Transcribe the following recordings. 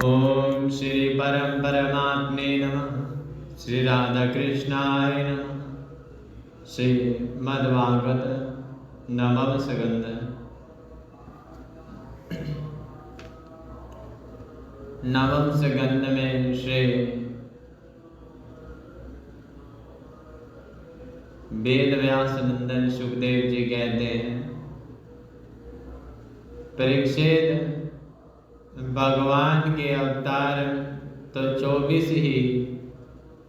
ओम श्री परम परमात्मे नमः। श्री राधा कृष्णाय नमः। श्री मद्भागवत नवम स्कंद। नवम स्कंद में श्री वेद व्यास नंदन सुखदेव जी कहते हैं, परीक्षित, भगवान के अवतार तो 24 ही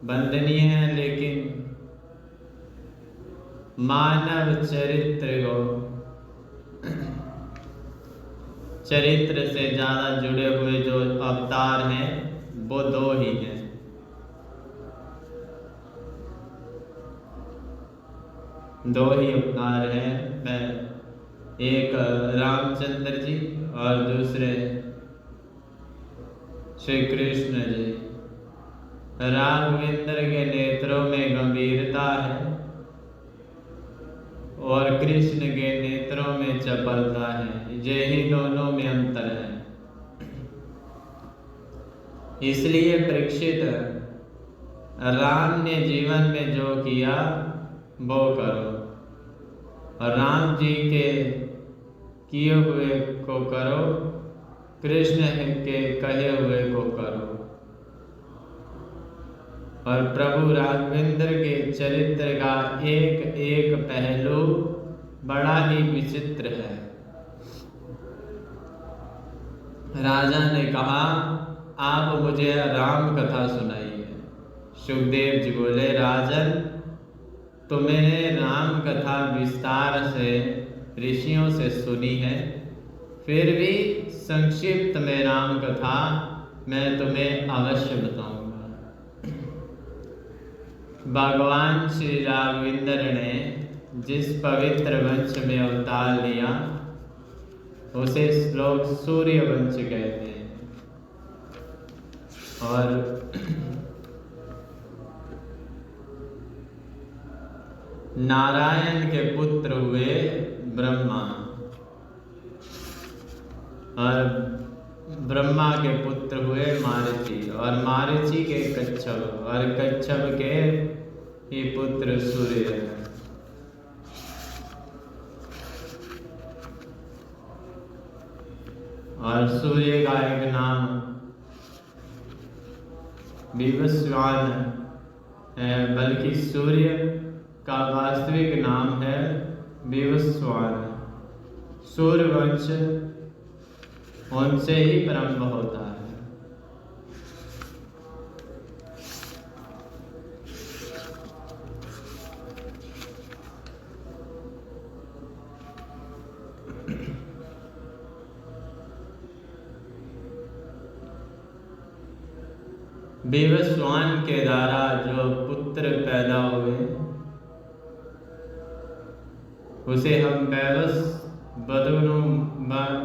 वंदनीय हैं, लेकिन मानव चरित्र से ज्यादा जुड़े हुए जो अवतार हैं वो 2 ही हैं। दो ही अवतार हैं, एक रामचंद्र जी और दूसरे श्री कृष्ण जी। राघवेंद्र के नेत्रों में गंभीरता है और कृष्ण के नेत्रों में चपलता है। यही दोनों में अंतर है। इसलिए परीक्षित, राम ने जीवन में जो किया वो करो और राम जी के किए हुए को करो, कृष्ण के कहे हुए को करो। और प्रभु राघवेंद्र के चरित्र का एक एक पहलू बड़ा ही विचित्र है। राजा ने कहा, आप मुझे राम कथा सुनाइए। सुखदेव जी बोले, राजन, तुमने राम कथा विस्तार से ऋषियों से सुनी है, फिर भी संक्षिप्त में राम कथा मैं तुम्हें अवश्य बताऊंगा। भगवान श्री राघवेंद्र ने जिस पवित्र वंश में अवतार लिया उसे लोग सूर्य वंश कहते हैं। और नारायण के पुत्र हुए ब्रह्मा और ब्रह्मा के पुत्र हुए मारीची और मारीची के कच्छप और कच्छप के ही पुत्र सूर्य है। और सूर्य का एक नाम विवस्वान है, बल्कि सूर्य का वास्तविक नाम है विवस्वान। सूर्यवंश उनसे ही प्रारंभ होता है। विवस्वान के द्वारा जो पुत्र पैदा हुए उसे हम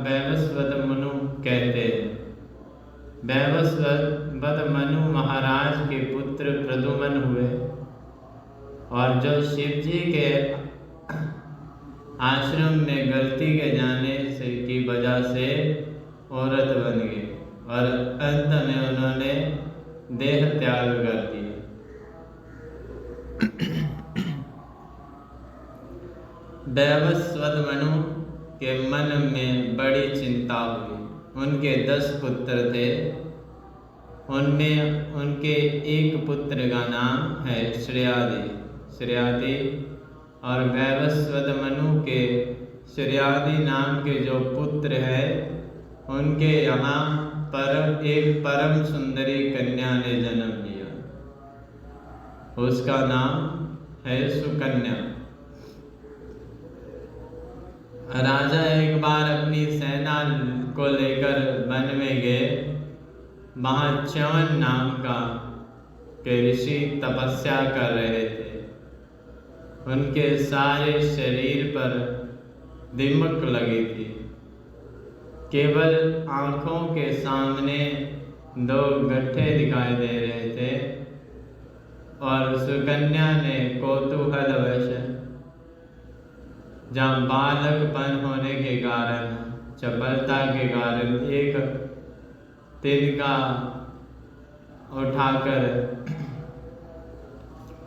वैवस्वत मनु कहते हैं। वैवस्वत मनु महाराज के पुत्र प्रद्युम्न हुए और जो शिव जी के आश्रम में गलती के जाने से की वजह से औरत बन गई और अंत में उन्होंने देह त्याग कर दिया। वैवस्वत मनु के मन में बड़ी चिंता हुई। उनके 10 पुत्र थे, उनमें उनके एक पुत्र का नाम है श्रेयादी और वैवस्वत मनु के श्रेयादी नाम के जो पुत्र है उनके यहाँ एक परम सुंदरी कन्या ने जन्म लिया। उसका नाम है सुकन्या। राजा एक बार अपनी सेना को लेकर वन में गए। वहाँ च्यवन नाम के ऋषि तपस्या कर रहे थे। उनके सारे शरीर पर दीमक लगी थी। केवल आंखों के सामने 2 गड्ढे दिखाई दे रहे थे और सुकन्या ने कौतूहलवश, जहाँ बालकपन होने के कारण, चपलता के कारण एक तिनका उठाकर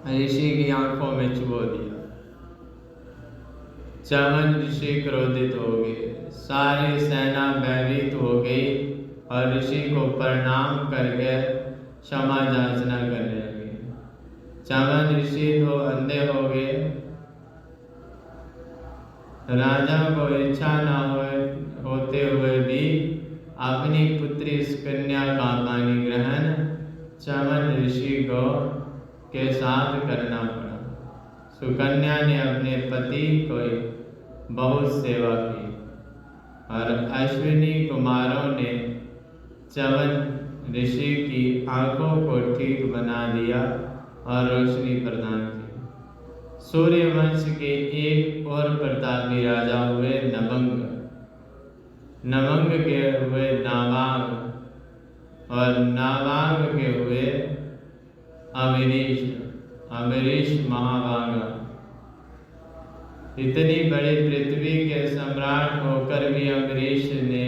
ऋषि की आंखों में चुबो दिया। च्यवन ऋषि क्रोधित हो गए, सारी सेना भयभीत हो गई और ऋषि को प्रणाम करके क्षमा याचना करने लगे। च्यवन ऋषि तो अंधे हो गए। राजा को इच्छा न होते हुए भी अपनी पुत्री सुकन्या का पानी ग्रहण च्यवन ऋषि को के साथ करना पड़ा। सुकन्या ने अपने पति को बहुत सेवा की और अश्विनी कुमारों ने च्यवन ऋषि की आंखों को ठीक बना दिया और रोशनी प्रदान की। सूर्यवंश के एक और प्रतापी राजा हुए नवंग। नवंग के हुए नावाग और नावाग के हुए अमरीश। अमरीश महाभागा। इतनी बड़ी पृथ्वी के सम्राट होकर भी अमरीश ने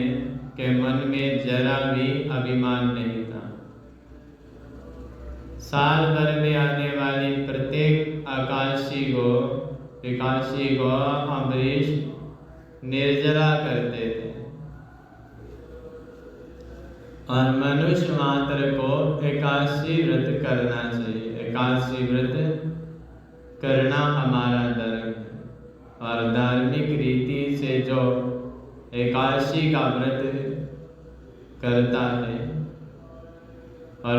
के मन में जरा भी अभिमान नहीं था। साल भर में आने वाली प्रत्येक एकादशी को अमरीश निर्जला करते थे और मनुष्य मात्र को एकादशी व्रत करना चाहिए। एकादशी व्रत करना हमारा धर्म है और धार्मिक रीति से जो एकादशी का व्रत करता है और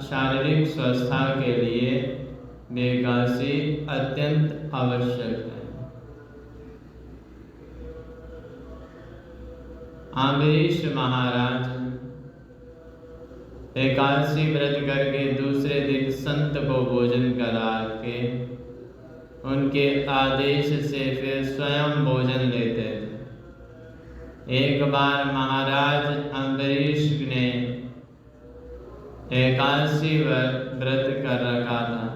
शारीरिक स्वस्थता के लिए एकादशी अत्यंत आवश्यक है। अम्बरीश महाराज एकादशी व्रत करके दूसरे दिन संत को भोजन करा के उनके आदेश से फिर स्वयं भोजन लेते थे। एक बार महाराज अम्बरीश ने एकादशी व्रत कर रखा था।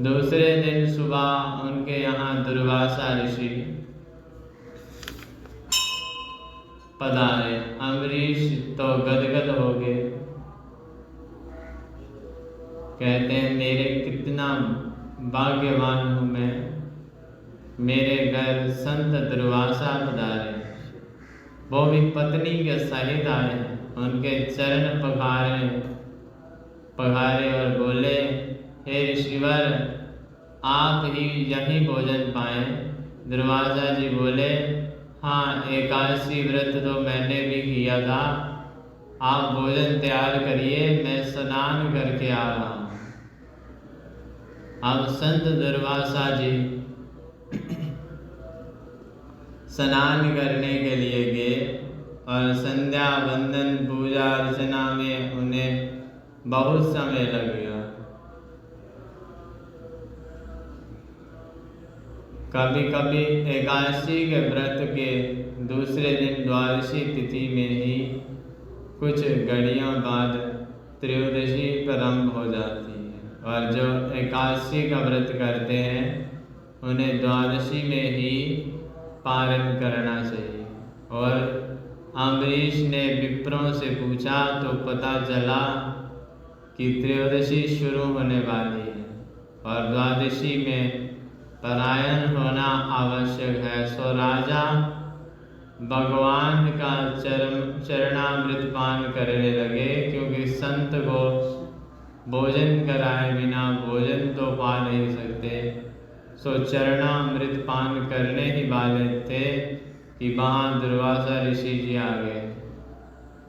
दूसरे दिन सुबह उनके यहाँ दुर्वासा ऋषि पधारे। अम्बरीश तो गदगद हो गए। कहते हैं मेरे कितना भाग्यवान हूँ मैं, मेरे घर संत दुर्वासा पधारे, वो भी पत्नी के सहित आए। उनके चरण पखारे और बोले, हे ऋषिवर, आप ही यही भोजन पाए। दुर्वासा जी बोले, हाँ, एकादशी व्रत तो मैंने भी किया था। आप भोजन तैयार करिए, मैं स्नान करके आ रहा हूँ। अब संत दुर्वासा जी स्नान करने के लिए गए और संध्या वंदन पूजा अर्चना में उन्हें बहुत समय लग गया। कभी कभी एकादशी के व्रत के दूसरे दिन द्वादशी तिथि में ही कुछ घड़ियों बाद त्रयोदशी प्रारंभ हो जाती है और जो एकादशी का व्रत करते हैं उन्हें द्वादशी में ही पारण करना चाहिए। और अम्बरीश ने विप्रों से पूछा तो पता चला कि त्रयोदशी शुरू होने वाली है और द्वादशी में परायण होना आवश्यक है। सो राजा भगवान का चरणामृत पान करने लगे, क्योंकि संत को भोजन कराए बिना भोजन तो पा नहीं सकते। सो चरणामृत पान करने ही वाले थे कि वहाँ दुर्वासा ऋषि जी आ गए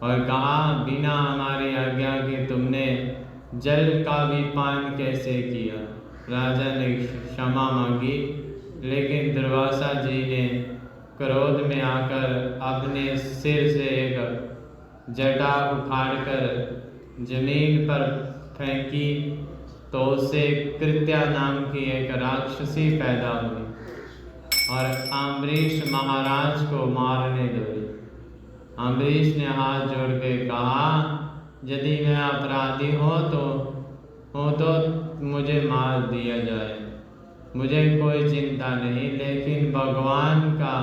और कहा, बिना हमारी आज्ञा के तुमने जल का भी पान कैसे किया। राजा ने क्षमा मांगी, लेकिन दुर्वासा जी ने क्रोध में आकर अपने सिर से एक जटा उखाड़कर जमीन पर फेंकी तो उससे कृत्या नाम की एक राक्षसी पैदा हुई और अम्बरीश महाराज को मारने लगी। अम्बरीश ने हाथ जोड़ के कहा, यदि मैं अपराधी हो तो मुझे मार दिया जाए, मुझे कोई चिंता नहीं। लेकिन भगवान का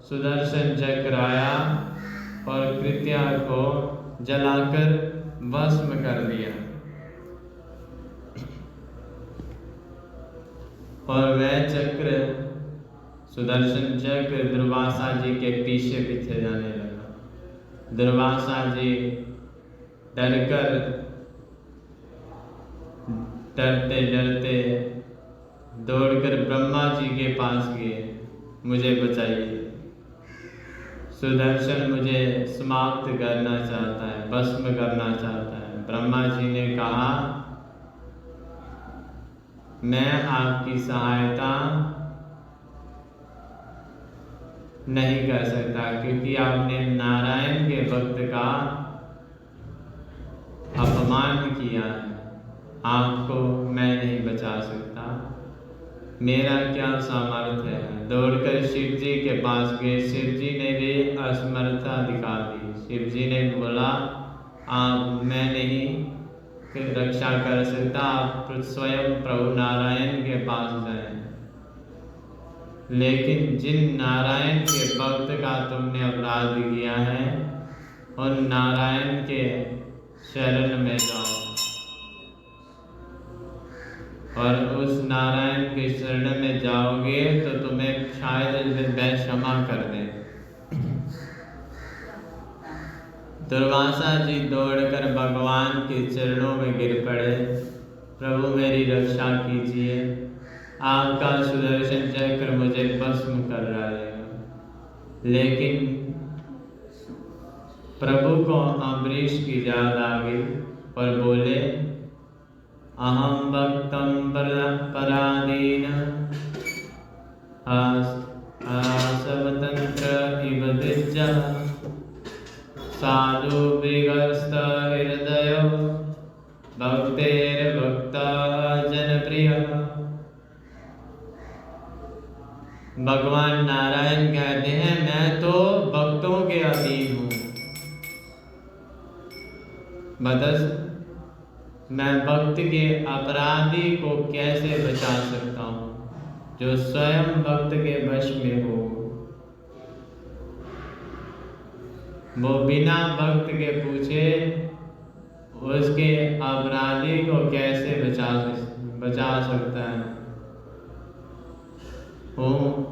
सुदर्शन चक्र आया और कृत्या को जलाकर भस्म कर दिया। और वह चक्र, सुदर्शन चक्र दुर्वासा जी के पीछे पीछे जाने लगा। दुर्वासा जी डरते डरते दौड़कर ब्रह्मा जी के पास गए, मुझे बचाइए, सुदर्शन मुझे समाप्त करना चाहता है, भस्म करना चाहता है। ब्रह्मा जी ने कहा, मैं आपकी सहायता नहीं कर सकता, क्योंकि आपने नारायण के भक्त का अपमान किया है, आपको मैं नहीं बचा सकता, मेरा क्या सामर्थ्य है। दौड़कर शिव जी के पास गए, शिव जी ने भी असमर्थता दिखा दी। शिव जी ने बोला, आप, मैं नहीं रक्षा कर सकता, आप स्वयं प्रभु नारायण के पास जाएं। लेकिन जिन नारायण के भक्त का तुमने अपराध किया है, उन नारायण के शरण में जाओ और उस नारायण के शरण में जाओगे तो तुम्हें शायद वह क्षमा कर दे। दुर्वासा जी दौड़कर भगवान के चरणों में गिर पड़े, प्रभु मेरी रक्षा कीजिए, आपका सुदर्शन चक्र मुझे भस्म कर रहा है। लेकिन प्रभु को अम्बरीश की याद आ गई और बोले, अहम भक्तम पराधीन स्वतंत्र इव दिज्जा साधु मृगस्थ हृदय भक्तेर भक्त जनप्रिय। भगवान नारायण कहते हैं, मैं तो भक्तों के अधीन हूँ, मैं भक्त के अपराधी को कैसे बचा सकता हूँ, जो स्वयं भक्त के वश में हो। वो बिना भक्त के पूछे उसके अपराधी को कैसे बचा सकता है।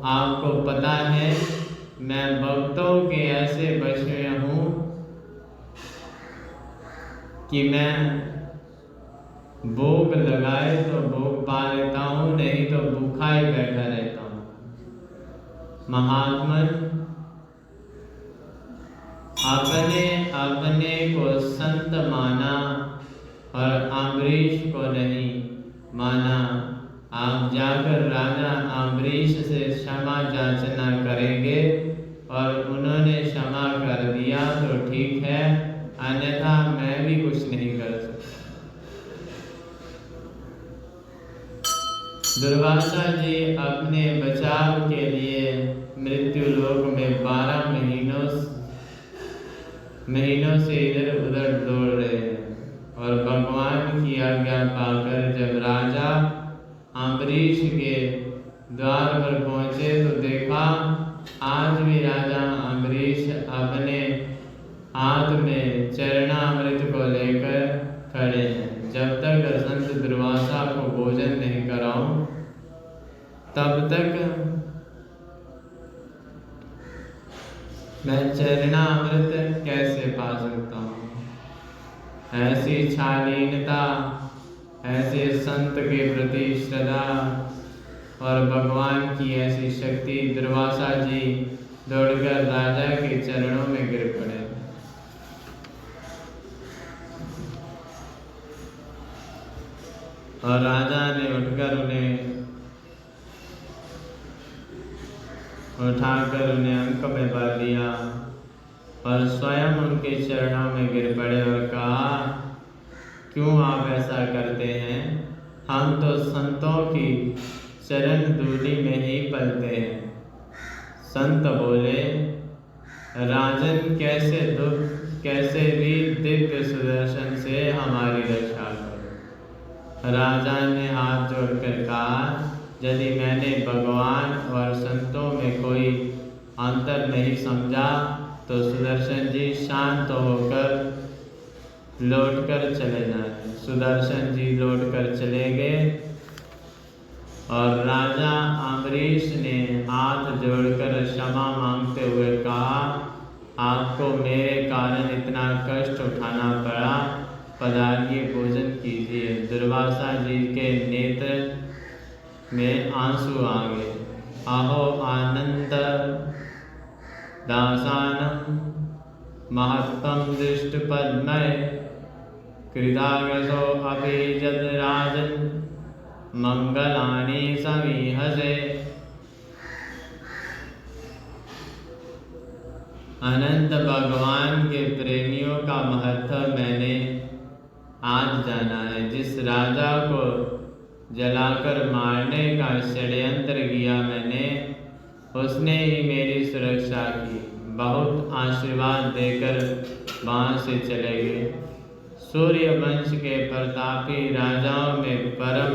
आपको पता है, मैं भक्तों के ऐसे वश में हूँ कि मैं भोग लगाए तो भोग पा लेता हूँ, नहीं तो भूखा ही बैठा रहता हूँ। महात्मन अपने को संत माना और अम्बरीश को नहीं माना। आप जाकर राजा अम्बरीश से क्षमा याचना करेंगे और उन्होंने क्षमा कर दिया तो ठीक है, अन्यथा मैं भी कुछ नहीं कर सकता। दुर्वासा जी अपने बचाव के लिए मृत्यु लोक में 12 महीनों से इधर उधर दौड़ रहे हैं। और भगवान की आज्ञा पाकर जब राजा अम्बरीश के द्वार पर पहुंचे तो देखा, आज भी राजा अम्बरीश अपने हाथ में चरणामृत को लेकर खड़े हैं। जब तक संत दुर्वासा को भोजन नहीं कराऊं, तब तक मैं चरणामृत कैसे पा सकता हूँ। ऐसी शालीनता, ऐसे संत के प्रति श्रद्धा और भगवान की ऐसी शक्ति। दुर्वासा जी दौड़कर राजा के चरणों में गिर पड़े। और राजा ने उठकर उठाकर उन्हें अंक में भर लिया और स्वयं उनके चरणों में गिर पड़े और कहा, क्यों आप ऐसा करते हैं? हम तो संतों की चरण धूलि में ही पलते हैं। संत बोले, राजन कैसे भी दिव्य सुदर्शन से हमारी रक्षा करो। राजा ने हाथ जोड़कर कहा, यदि मैंने भगवान और संतों में कोई अंतर नहीं समझा तो सुदर्शन जी शांत होकर लौटकर चले जाए। सुदर्शन जी लौटकर चले गए और राजा अम्बरीश ने हाथ जोड़कर क्षमा मांगते हुए कहा, आपको मेरे कारण इतना कष्ट उठाना पड़ा, पधारिए भोजन कीजिए। दुर्वासा जी के नेत्र में आंसू आ गए। अहो आनंद दासानम महत्तम दृष्ट पद्मय कृतागसो अपि जद राजन मंगलानि समीहसे। अनंत भगवान के प्रेमियों का महत्व मैंने आज जाना है। जिस राजा को जलाकर मारने का षड्यंत्र किया मैंने, उसने ही मेरी सुरक्षा की, बहुत आशीर्वाद देकर वहाँ से चले गए। सूर्य वंश के प्रतापी राजाओं में परम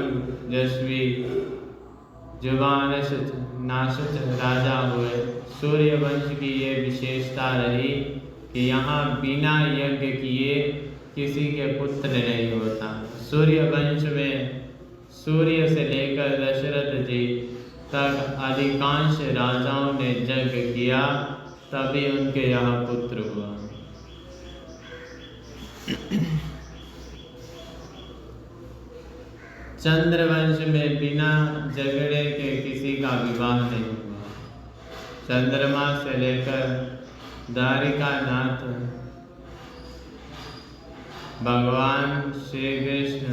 यशस्वी जुबानासुत राजा हुए। सूर्य वंश की ये विशेषता रही कि यहाँ बिना यज्ञ किए किसी के पुत्र नहीं होता। सूर्य वंश में सूर्य से लेकर दशरथ जी तक अधिकांश राजाओं ने यज्ञ किया, तभी उनके यहाँ पुत्र हुआ। चंद्रवंश में बिना झगड़े के किसी का विवाह नहीं हुआ। चंद्रमा से लेकर द्वारिकानाथ भगवान श्री कृष्ण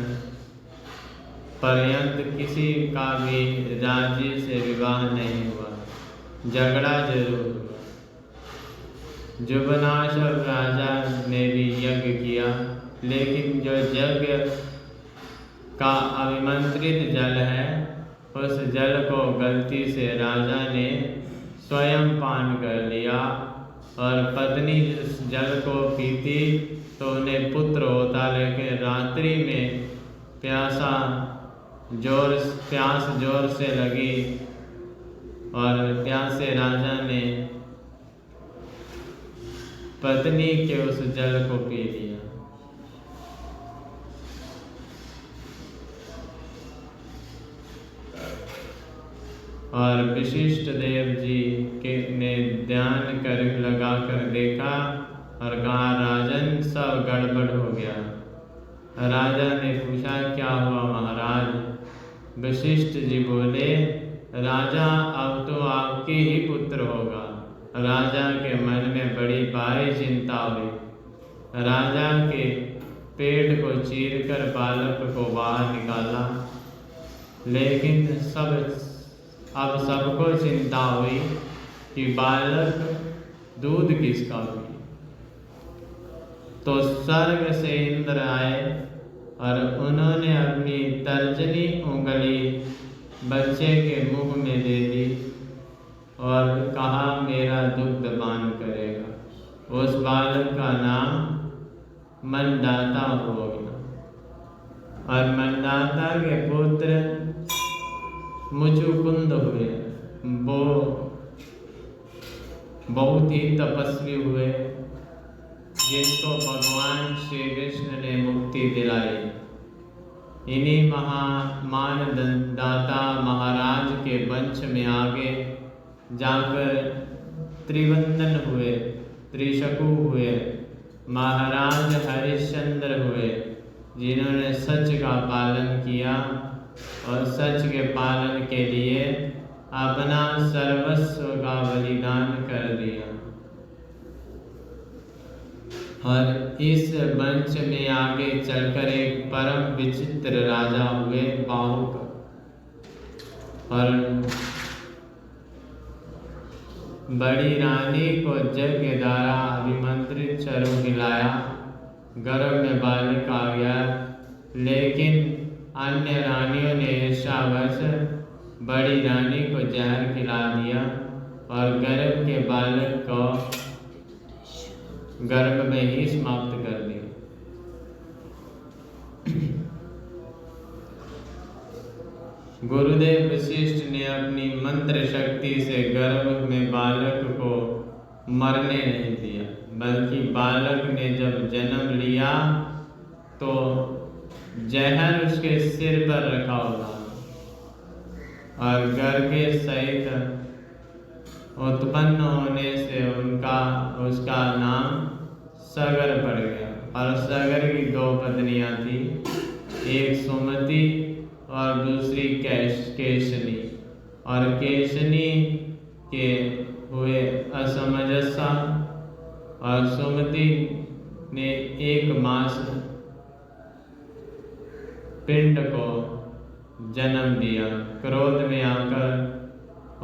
पर्यंत किसी का भी राज्य से विवाह नहीं हुआ, झगड़ा जरूर हुआ। जुबनाशव राजा ने भी यज्ञ किया, लेकिन जो यज्ञ का अभिमंत्रित जल है, उस जल को गलती से राजा ने स्वयं पान कर लिया और पत्नी उस जल को पीती तो उन्हें पुत्र होता, लेकिन रात्रि में प्यास जोर से लगी और प्यासे राजा ने पत्नी के उस जल को पी लिया। और वशिष्ठ देव जी ने ध्यान कर लगाकर देखा और कहा, राजन सब गड़बड़ हो गया। राजा ने पूछा, क्या हुआ महाराज? वशिष्ठ जी बोले, राजा अब तो आपके ही पुत्र होगा। राजा के मन में बड़ी भारी चिंता हुई। राजा के पेट को चीरकर बालक को बाहर निकाला, लेकिन अब सबको चिंता हुई कि बालक दूध किसका हुई। तो स्वर्ग से इंद्र आए और उन्होंने अपनी तर्जनी उंगली बच्चे के मुंह में दे दी और कहा, मेरा दुग्ध पान करेगा। उस बालक का नाम मनदाता हो गया और मनदाता के पुत्र मुचुकुंद हुए। वो बहुत ही तपस्वी हुए, जिनको भगवान श्री कृष्ण ने मुक्ति दिलाई। इन्हीं मानदाता महाराज के वंश में आगे जाकर त्रिवंदन हुए, त्रिशकु हुए, महाराज हरिश्चंद्र हुए, जिन्होंने सच का पालन किया और सच के पालन के लिए अपना सर्वस्व का बलिदान कर दिया। और इस वंश में आगे चलकर एक परम विचित्र राजा हुए, बाहुक। और बड़ी रानी को यज्ञ द्वारा अभिमंत्रित चरु खिलाया, गर्भ में बालक आ गया, लेकिन अन्य रानियों ने ईर्ष्यावश बड़ी रानी को जहर खिला दिया और गर्भ के बालक को गर्भ में ही समाप्त कर दिया। गुरुदेव वशिष्ठ ने अपनी मंत्र शक्ति से गर्भ में बालक को मरने नहीं दिया। बल्कि बालक ने जब जन्म लिया तो जहर उसके सिर पर रखा हुआ और गर्भ सहित उत्पन्न होने से उसका नाम सगर पड़ गया। और सगर की दो पत्नियां थी, एक सुमति और दूसरी केशनी। और केशनी के हुए असमंजसा और सुमति ने एक मास पिंड को जन्म दिया। क्रोध में आकर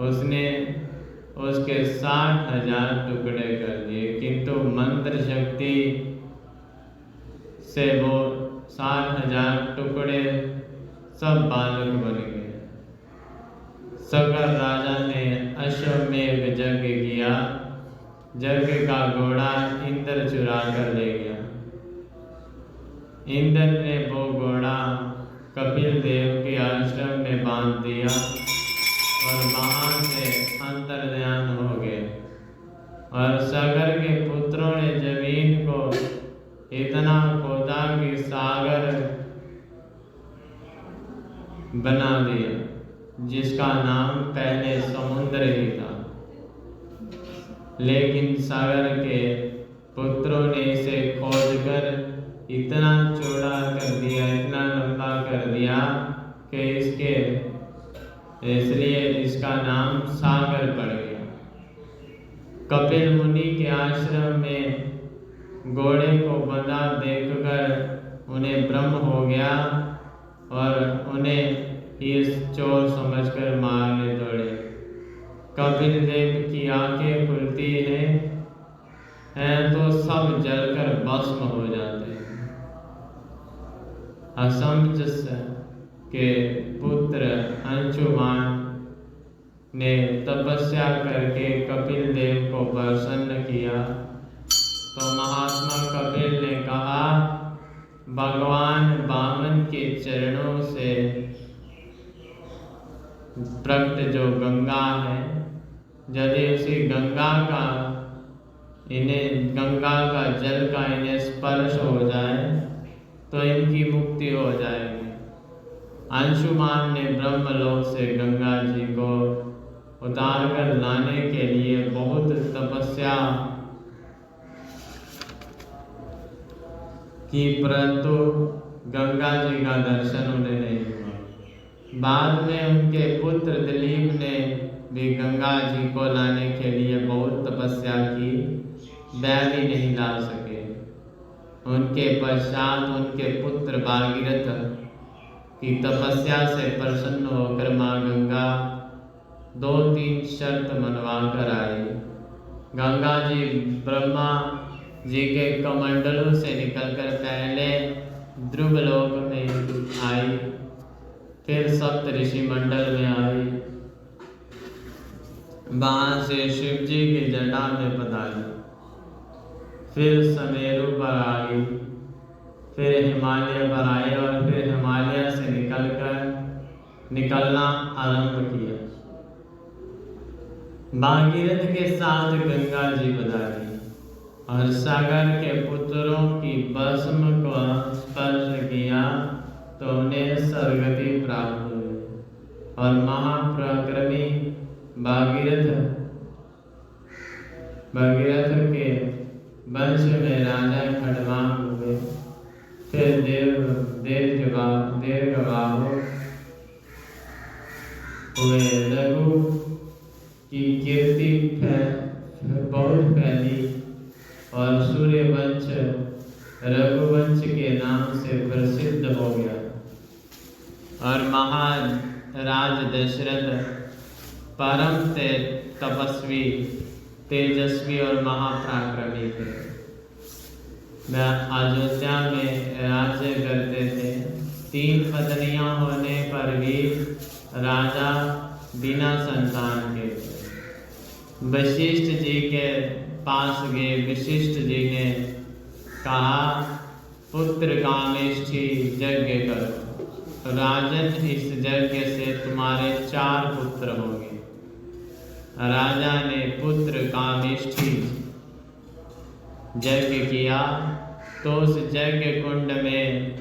उसने उसके 60,000 टुकड़े कर दिए, किंतु मंत्र शक्ति से वो 60,000 टुकड़े सब बालक बन गए। सगर राजा ने अश्वमेध यज्ञ किया। यज्ञ का घोड़ा इंद्र चुरा कर ले गया। इंद्र ने वो घोड़ा कपिल देव के आश्रम में बांध दिया और वहां से अंतर्ध्यान हो गए। और सगर के पुत्रों ने जमीन को इतना खोदा कि सागर बना दिया, जिसका नाम पहले समुद्र ही था। लेकिन सागर के पुत्रों ने इसे खोदकर इतना चौड़ा कर दिया, इतना लंबा कर दिया कि इसलिए इसका नाम सागर पड़ गया। कपिल मुनि के आश्रम में घोड़े को बंधा देखकर उन्हें भ्रम हो गया और उन्हें इस चोर समझकर मारने दौड़े। कपिल देव की आंखें खुलती हैं तो सब जलकर भस्म हो जाते हैं। असमंजस के पुत्र अंशुमान ने तपस्या करके कपिल देव को प्रसन्न किया तो महात्मा कपिल ने कहा, भगवान वामन के चरणों से प्रकट जो गंगा है, यदि उसी गंगा का जल का इन्हें स्पर्श हो जाए तो इनकी मुक्ति हो जाएगी। अंशुमान ने ब्रह्मलोक से गंगा जी को उतार कर लाने के लिए बहुत तपस्या की, परंतु गंगा जी का दर्शन उन्हें नहीं हुआ। बाद में उनके पुत्र दिलीप ने भी गंगा जी को लाने के लिए बहुत तपस्या की, वह भी नहीं ला सके। उनके पश्चात उनके पुत्र भागीरथ की तपस्या से प्रसन्न होकर माँ गंगा 2-3 शर्त मनवा कर आई। गंगा जी ब्रह्मा जी के कमंडलों से निकलकर पहले ध्रुवलोक में आई, फिर सप्त ऋषि मंडल में आई, वहां से शिव जी की जटा में पधारी, फिर समेरु पर आई, फिर हिमालय पर आई और फिर हिमालय से निकलना आरंभ किया। भागीरथ के साथ गंगा जी पधारी और सागर के पुत्रों की भस्म को स्पर्श किया तो उन्हें सर्वगति प्राप्त हुई। और महापराक्रमी भागीरथ के वंश में राजा खड़वांग हुए। फिर दीर्घबाहु हुए। रघु की कीर्ति बहुत फैली और सूर्यवंश रघुवंश के नाम से प्रसिद्ध हो गया। और महाराज दशरथ परम तपस्वी, तेजस्वी और महापराक्रमी थे। वह अयोध्या में राज्य करते थे। 3 पत्नियां होने पर भी राजा बिना संतान के थे। वशिष्ठ जी के पास गए। वशिष्ठ जी ने कहा, पुत्र कामेष्ठी यज्ञ करो, राजन इस यज्ञ से तुम्हारे 4 पुत्र होंगे। राजा ने पुत्र कामेष्ठी यज्ञ किया तो उस यज्ञ कुंड में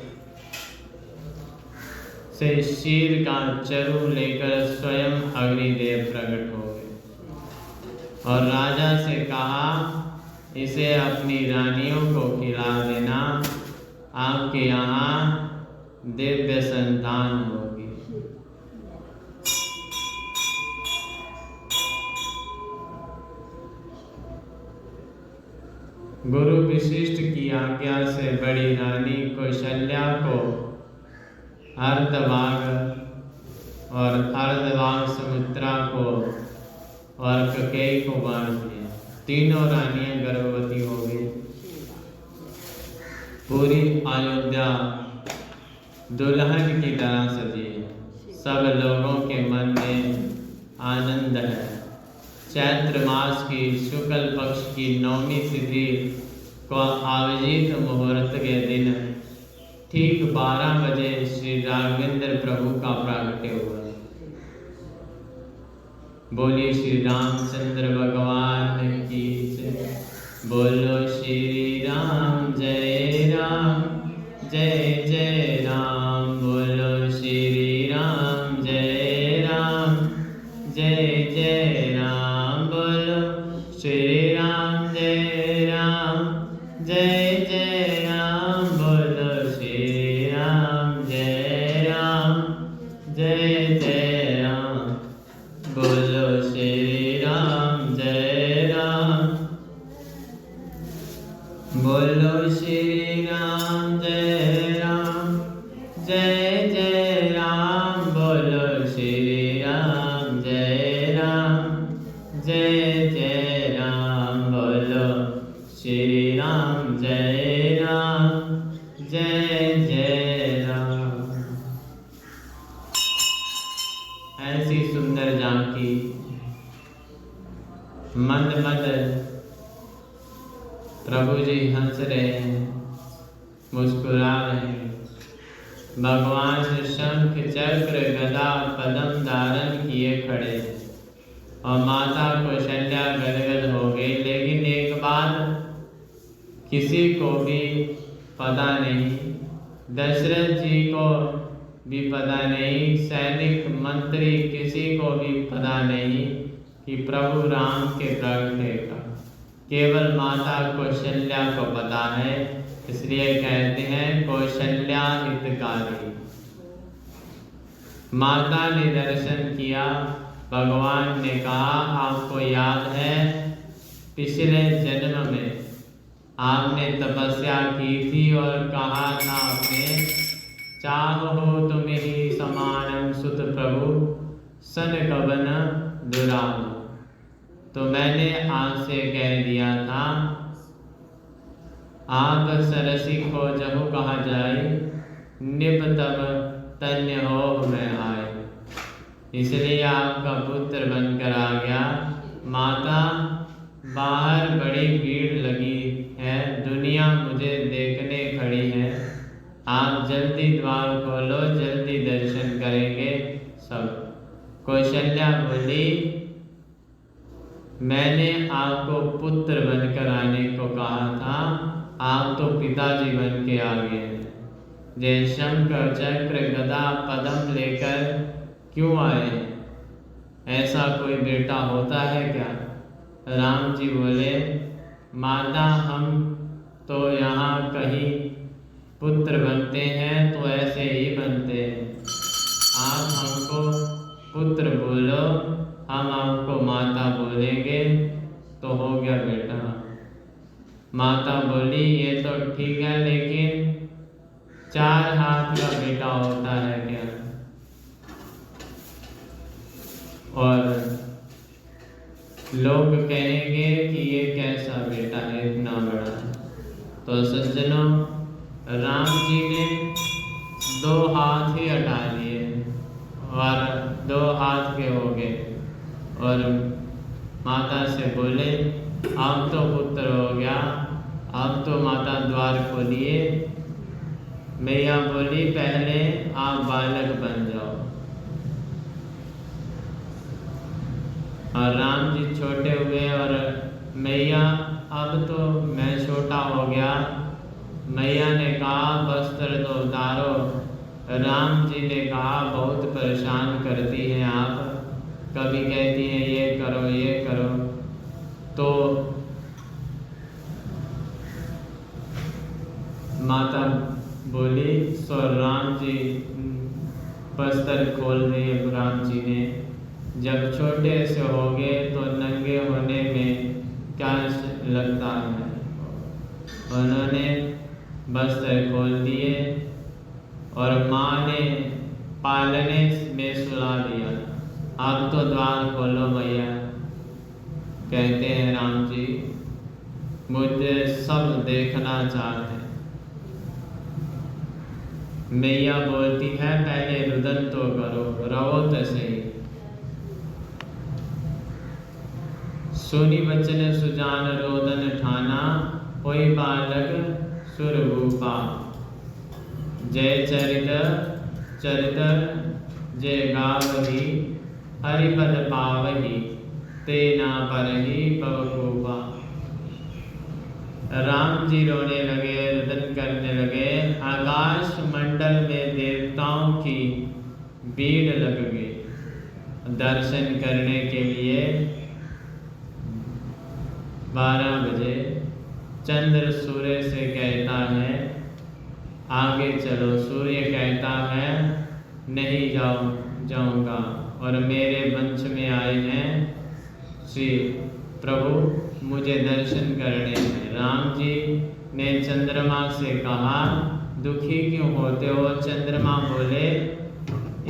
से शीर का चरु लेकर स्वयं अग्निदेव प्रकट हो गए और राजा से कहा, इसे अपनी रानियों को खिला देना, आपके यहाँ दिव्य संतान होगी। गुरु विशिष्ट की आज्ञा से बड़ी रानी कौशल्या को अर्धवाग और अर्धवाग सुमित्रा को और ककेई को बांध दिया। तीनों रानियां गर्भवती हो गई। पूरी अयोध्या दुल्हन की तरह सजी है। सब लोगों के मन में आनंद है। चैत्र मास की शुक्ल पक्ष की 9वीं तिथि को अभिजीत मुहूर्त के दिन ठीक 12 बजे श्री राघवेंद्र प्रभु का प्रागट्य हुआ। बोलिए श्री रामचंद्र भगवान की जय। बोलो श्री राम जय राम, जय जय राम। बोलो श्री राम जय राम, जय जय राम। बोलो श्री राम जय राम, जय जय राम। बोलो श्री राम जय राम, जय जय राम। बोलो श्री राम जय राम, बोलो श्री राम जय राम, जय जय राम। बोलो श्री राम जय राम, जय जय राम। बोलो श्री राम जय राम, जय जय राम। ऐसी सुंदर झांकी मंद मंद प्रभु जी हंस रहे हैं, मुस्कुरा रहे हैं। भगवान से शंख चक्र गदा पद्म धारण किए खड़े हैं और माता कौशल्या गदगद हो गई। लेकिन एक बात किसी को भी पता नहीं, दशरथ जी को भी पता नहीं, सैनिक मंत्री किसी को भी पता नहीं कि प्रभु राम के प्रगटे का। केवल माता कौशल्या को पता है। इसलिए कहते हैं कौशल्या हितकारी। माता ने दर्शन किया। भगवान ने कहा, आपको याद है पिछले जन्म में आपने तपस्या की थी और कहा था अपने, चाहो तुम ही समानम सुत प्रभु सन कवन दुराम। तो मैंने आपसे कह दिया था, आप सरसी को जहु कहा जाए, निप तब तन्य हो मैं आए। इसलिए आपका पुत्र बनकर आ गया। माता, बाहर बड़ी भीड़ लगी है, दुनिया मुझे देखने खड़ी है, आप जल्दी द्वार खोलो, जल्दी दर्शन करेंगे सब। कौशल्या बोली, मैंने आपको पुत्र बनकर आने को कहा था, आप तो पिताजी बन के आ गए हैं। जय शंख चक्र गदा पद्म लेकर क्यों आए? ऐसा कोई बेटा होता है क्या? राम जी बोले, माता हम तो यहाँ कहीं पुत्र बनते हैं तो ऐसे ही बनते हैं। आप हमको पुत्र बोलो, हम आपको माता बोलेंगे तो हो गया बेटा। माता बोली, ये तो ठीक है, लेकिन 4 हाथ का बेटा होता है क्या? और लोग कहेंगे कि ये कैसा बेटा है इतना बड़ा। तो सज्जनों, राम जी ने 2 हाथ ही हटा लिए और 2 हाथ के हो गए और माता से बोले, अब तो पुत्र हो गया, अब तो माता द्वार खोलिए। मैया बोली, पहले आप बालक बन जाओ। और राम जी छोटे हुए और मैया, अब तो मैं छोटा मैया ने कहा वस्त्र तो उतारो। राम जी ने कहा बहुत परेशान करती हैं आप, कभी कहती हैं ये करो ये करो। तो माता बोली सो राम जी वस्त्र खोल दिए राम जी ने। जब छोटे से हो गए तो नंगे होने में क्या लगता है, उन्होंने वस्त्र खोल दिए और माँ ने पालने में सुला दिया। अब तो द्वार खोलो मैया, कहते हैं राम जी, मुझे सब देखना चाहते। मैया बोलती है पहले रुदन तो करो, रहो तो सही। सुनी बचन सुजान रोदन ठाना, होई बालक सुरभूपा। जय चरितर जय गावही, हरिपद पावही, तेना परही पवकूपा। राम जी रोने लगे, रुदन करने लगे। आकाश मंडल में देवताओं की भीड़ लग गई दर्शन करने के लिए। 12 बजे चंद्र सूर्य से कहता है आगे चलो, सूर्य कहता है नहीं जाऊंगा। और मेरे वंश में आए हैं श्री प्रभु, मुझे दर्शन करने हैं। राम जी ने चंद्रमा से कहा दुखी क्यों होते हो? चंद्रमा बोले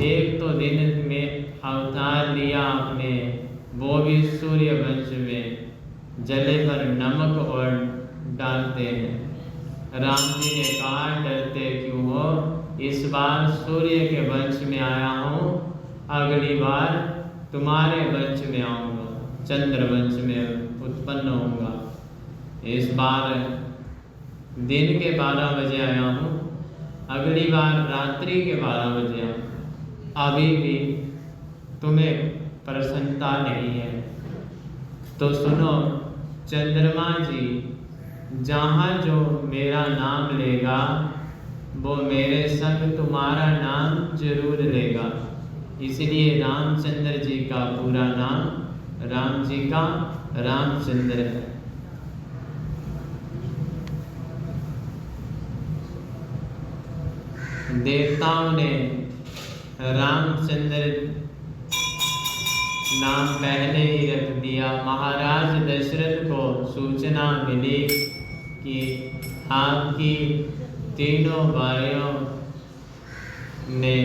एक तो दिन में अवतार लिया आपने, वो भी सूर्य वंश में, जले पर नमक और डालते हैं। राम जी ने कहा डरते क्यों हो? इस बार सूर्य के वंश में आया हूँ, अगली बार तुम्हारे वंश में आऊँगा, चंद्र वंश में उत्पन्न होऊंगा। इस बार दिन के 12 बजे आया हूँ, अगली बार रात्रि के 12 बजे आऊँ। अभी भी तुम्हें प्रसन्नता नहीं है तो सुनो चंद्रमा जी, जहाँ जो मेरा नाम लेगा वो मेरे संग तुम्हारा नाम जरूर लेगा। इसलिए रामचंद्र जी का पूरा नाम राम जी का रामचंद्र है। देवताओं ने रामचंद्र नाम पहले ही रख दिया। महाराज दशरथ को सूचना मिली कि आपकी तीनों भाइयों ने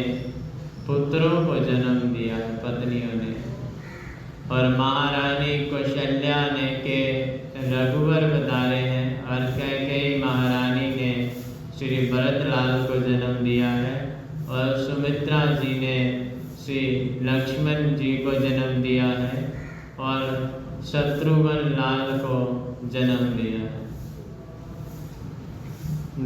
पुत्रों को जन्म दिया, पत्नियों ने, और महारानी कौशल्या ने के रघुवर पधारे हैं, और कैकेयी महारानी ने श्री भरतलाल को जन्म दिया है, और सुमित्रा जी ने श्री लक्ष्मण जी को जन्म दिया है, और शत्रुघ्न लाल को जन्म दिया है।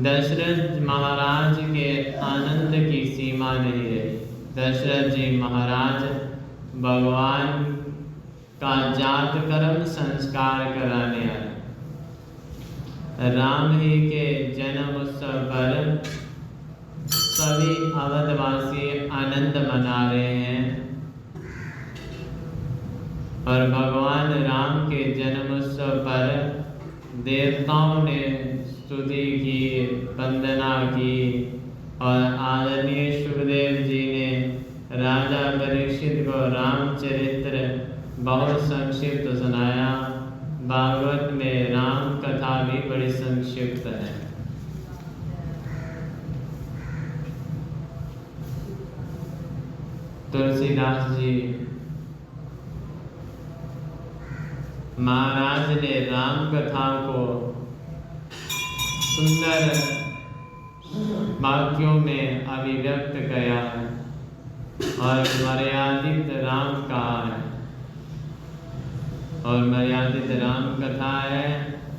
दशरथ महाराज के आनंद की सीमा नहीं रही। दशरथ जी महाराज भगवान का जात कर्म संस्कार कराने आए। राम ही के जन्म उत्सव पर सभी अवधवासी आनंद मना रहे हैं, और भगवान राम के जन्म उत्सव पर देवताओं ने स्तुति की, वंदना की, और आदरणीय सुखदेव जी ने राजा परीक्षित को रामचरित्र बहुत संक्षिप्त सुनाया। भागवत में राम कथा भी बड़ी संक्षिप्त है। तुलसीदास जी महाराज ने राम कथा को सुंदर वाक्यों में अभिव्यक्त किया है और मर्यादित राम कहा है, और मर्यादित राम कथा है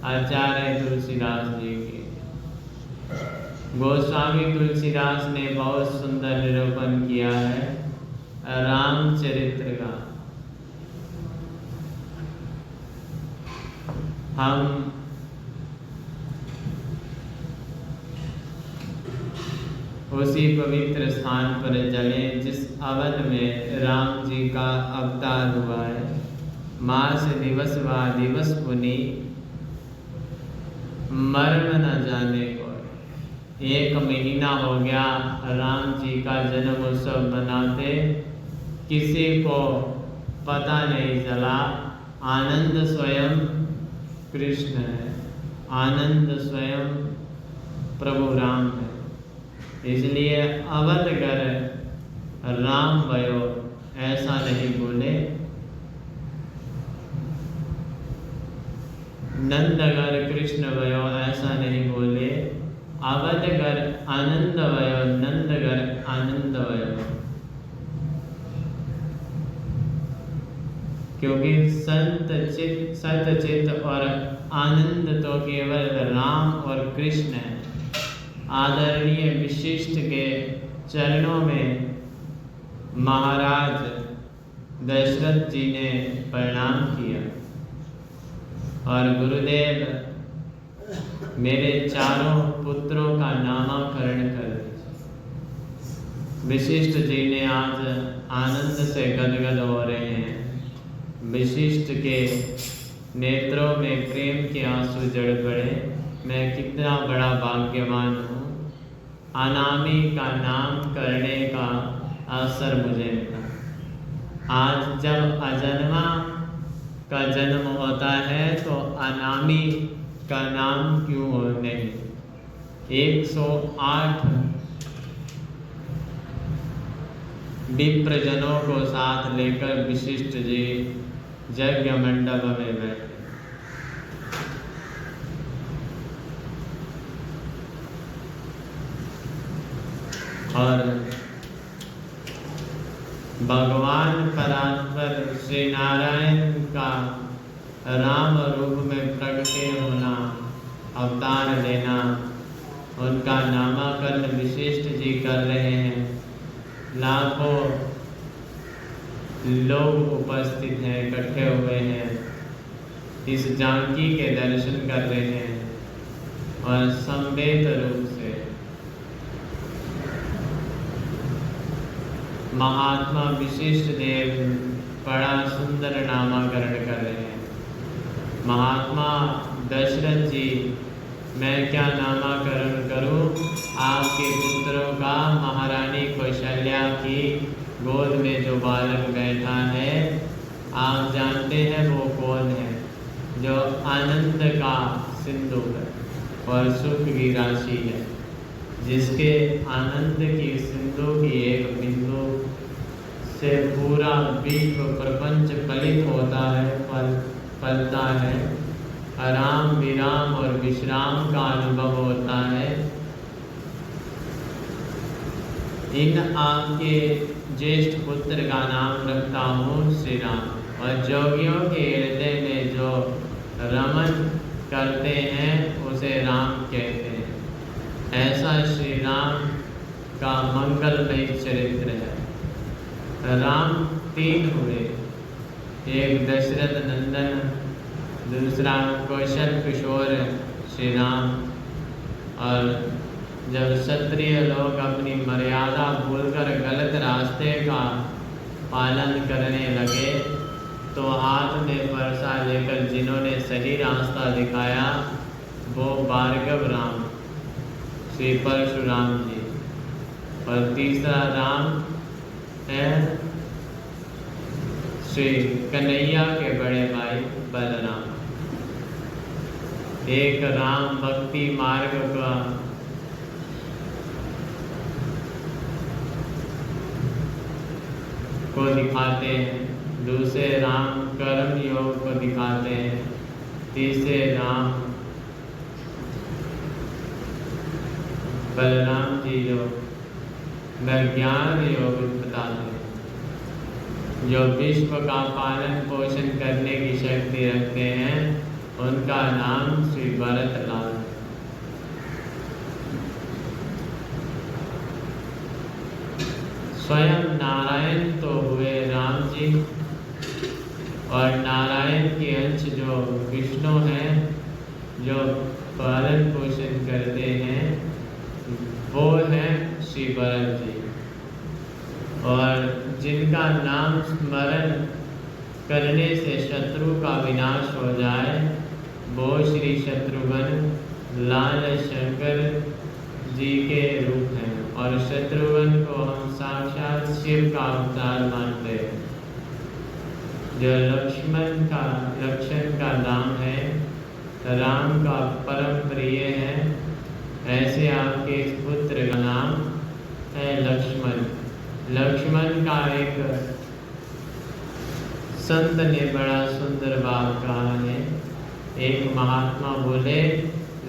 आचार्य तुलसीदास जी की। गोस्वामी तुलसीदास ने बहुत सुंदर निरूपण किया है रामचरित्र का। हम उसी पवित्र स्थान पर चलें जिस अवध में राम जी का अवतार हुआ है। मास दिवस व दिवस पुनि मर्म न जाने को। 1 महीना हो गया राम जी का जन्म उत्सव मनाते, किसी को पता नहीं चला। आनंद स्वयं कृष्ण है, आनंद स्वयं प्रभु राम है। इसलिए अवधगर राम भयो ऐसा नहीं बोले, नंदगर कृष्ण भयो ऐसा नहीं बोले, अवधगर आनंद भयो, नंदगर आनंद भयो। क्योंकि सतचित और आनंद तो केवल राम और कृष्ण है। आदरणीय विशिष्ट के चरणों में महाराज दशरथ जी ने प्रणाम किया और गुरुदेव मेरे चारों पुत्रों का नामकरण कर दीजिए। विशिष्ट जी ने आज आनंद से गदगद हो रहे हैं। विशिष्ट के नेत्रों में प्रेम के आंसू जड़ पड़े। मैं कितना बड़ा भाग्यवान हूँ, अनामी का नाम करने का अवसर मुझे मिला। आज जब अजन्मा का जन्म होता है तो अनामी का नाम क्यों हो नहीं। 108 विप्रजनों को साथ लेकर विशिष्ट जी यज्ञ मंडप में बैठे। और भगवान परात्पर श्री नारायण का राम रूप में प्रकटे होना, अवतार लेना, उनका नामकरण विशिष्ट जी कर रहे हैं। लाखों लोग उपस्थित हैं, इकट्ठे हुए हैं, इस जानकी के दर्शन कर रहे हैं और संवेद रूप से महात्मा विशिष्ट देव बड़ा सुंदर नामकरण कर रहे हैं। महात्मा दशरथ जी, मैं क्या नामकरण करूं आपके पुत्रों का। महारानी कौशल्या की गोद में जो बालक बैठा है, आप जानते हैं वो कौन है। जो आनंद का सिंधु है और सुख की राशि है, जिसके आनंद की सिंधु की एक बिंदु से पूरा विश्व प्रपंच फलित होता है, फलता है। आराम विराम और विश्राम का अनुभव होता है। इन आपके ज्येष्ठ पुत्र का नाम रखता हूँ श्री राम। और जोगियों के हृदय में जो रमन करते हैं उसे राम कहते हैं। ऐसा श्री राम का मंगलमय चरित्र है। राम 3 हुए, एक दशरथ नंदन, दूसरा कौशल किशोर श्री राम। और जब क्षत्रिय लोग अपनी मर्यादा भूलकर गलत रास्ते का पालन करने लगे तो हाथ में फरसा लेकर जिन्होंने सही रास्ता दिखाया वो भार्गव राम श्री परशुराम जी। और तीसरा राम है श्री कन्हैया के बड़े भाई बलराम। एक राम भक्ति मार्ग का को दिखाते हैं, दूसरे राम कर्म योग को दिखाते हैं, तीसरे राम बलराम जी जो ज्ञान योग बताते हैं। जो विश्व का पालन पोषण करने की शक्ति रखते हैं उनका नाम श्री भरत लाल। स्वयं नारायण तो हुए राम जी और नारायण के अंश जो विष्णु हैं, जो पालन पोषण करते हैं वो हैं श्री भरत जी, और जिनका नाम स्मरण करने से शत्रु का विनाश हो जाए वो श्री शत्रुघ्न लाल शंकर जी के रूप हैं। और शत्रुघ्न को हम साक्षात शिव का अवतार मानते हैं। जो लक्ष्मण का नाम है, राम का परम प्रिय है, ऐसे आपके इस पुत्र का नाम है लक्ष्मण। लक्ष्मण का एक संत ने बड़ा सुंदर बात कहा है। एक महात्मा बोले,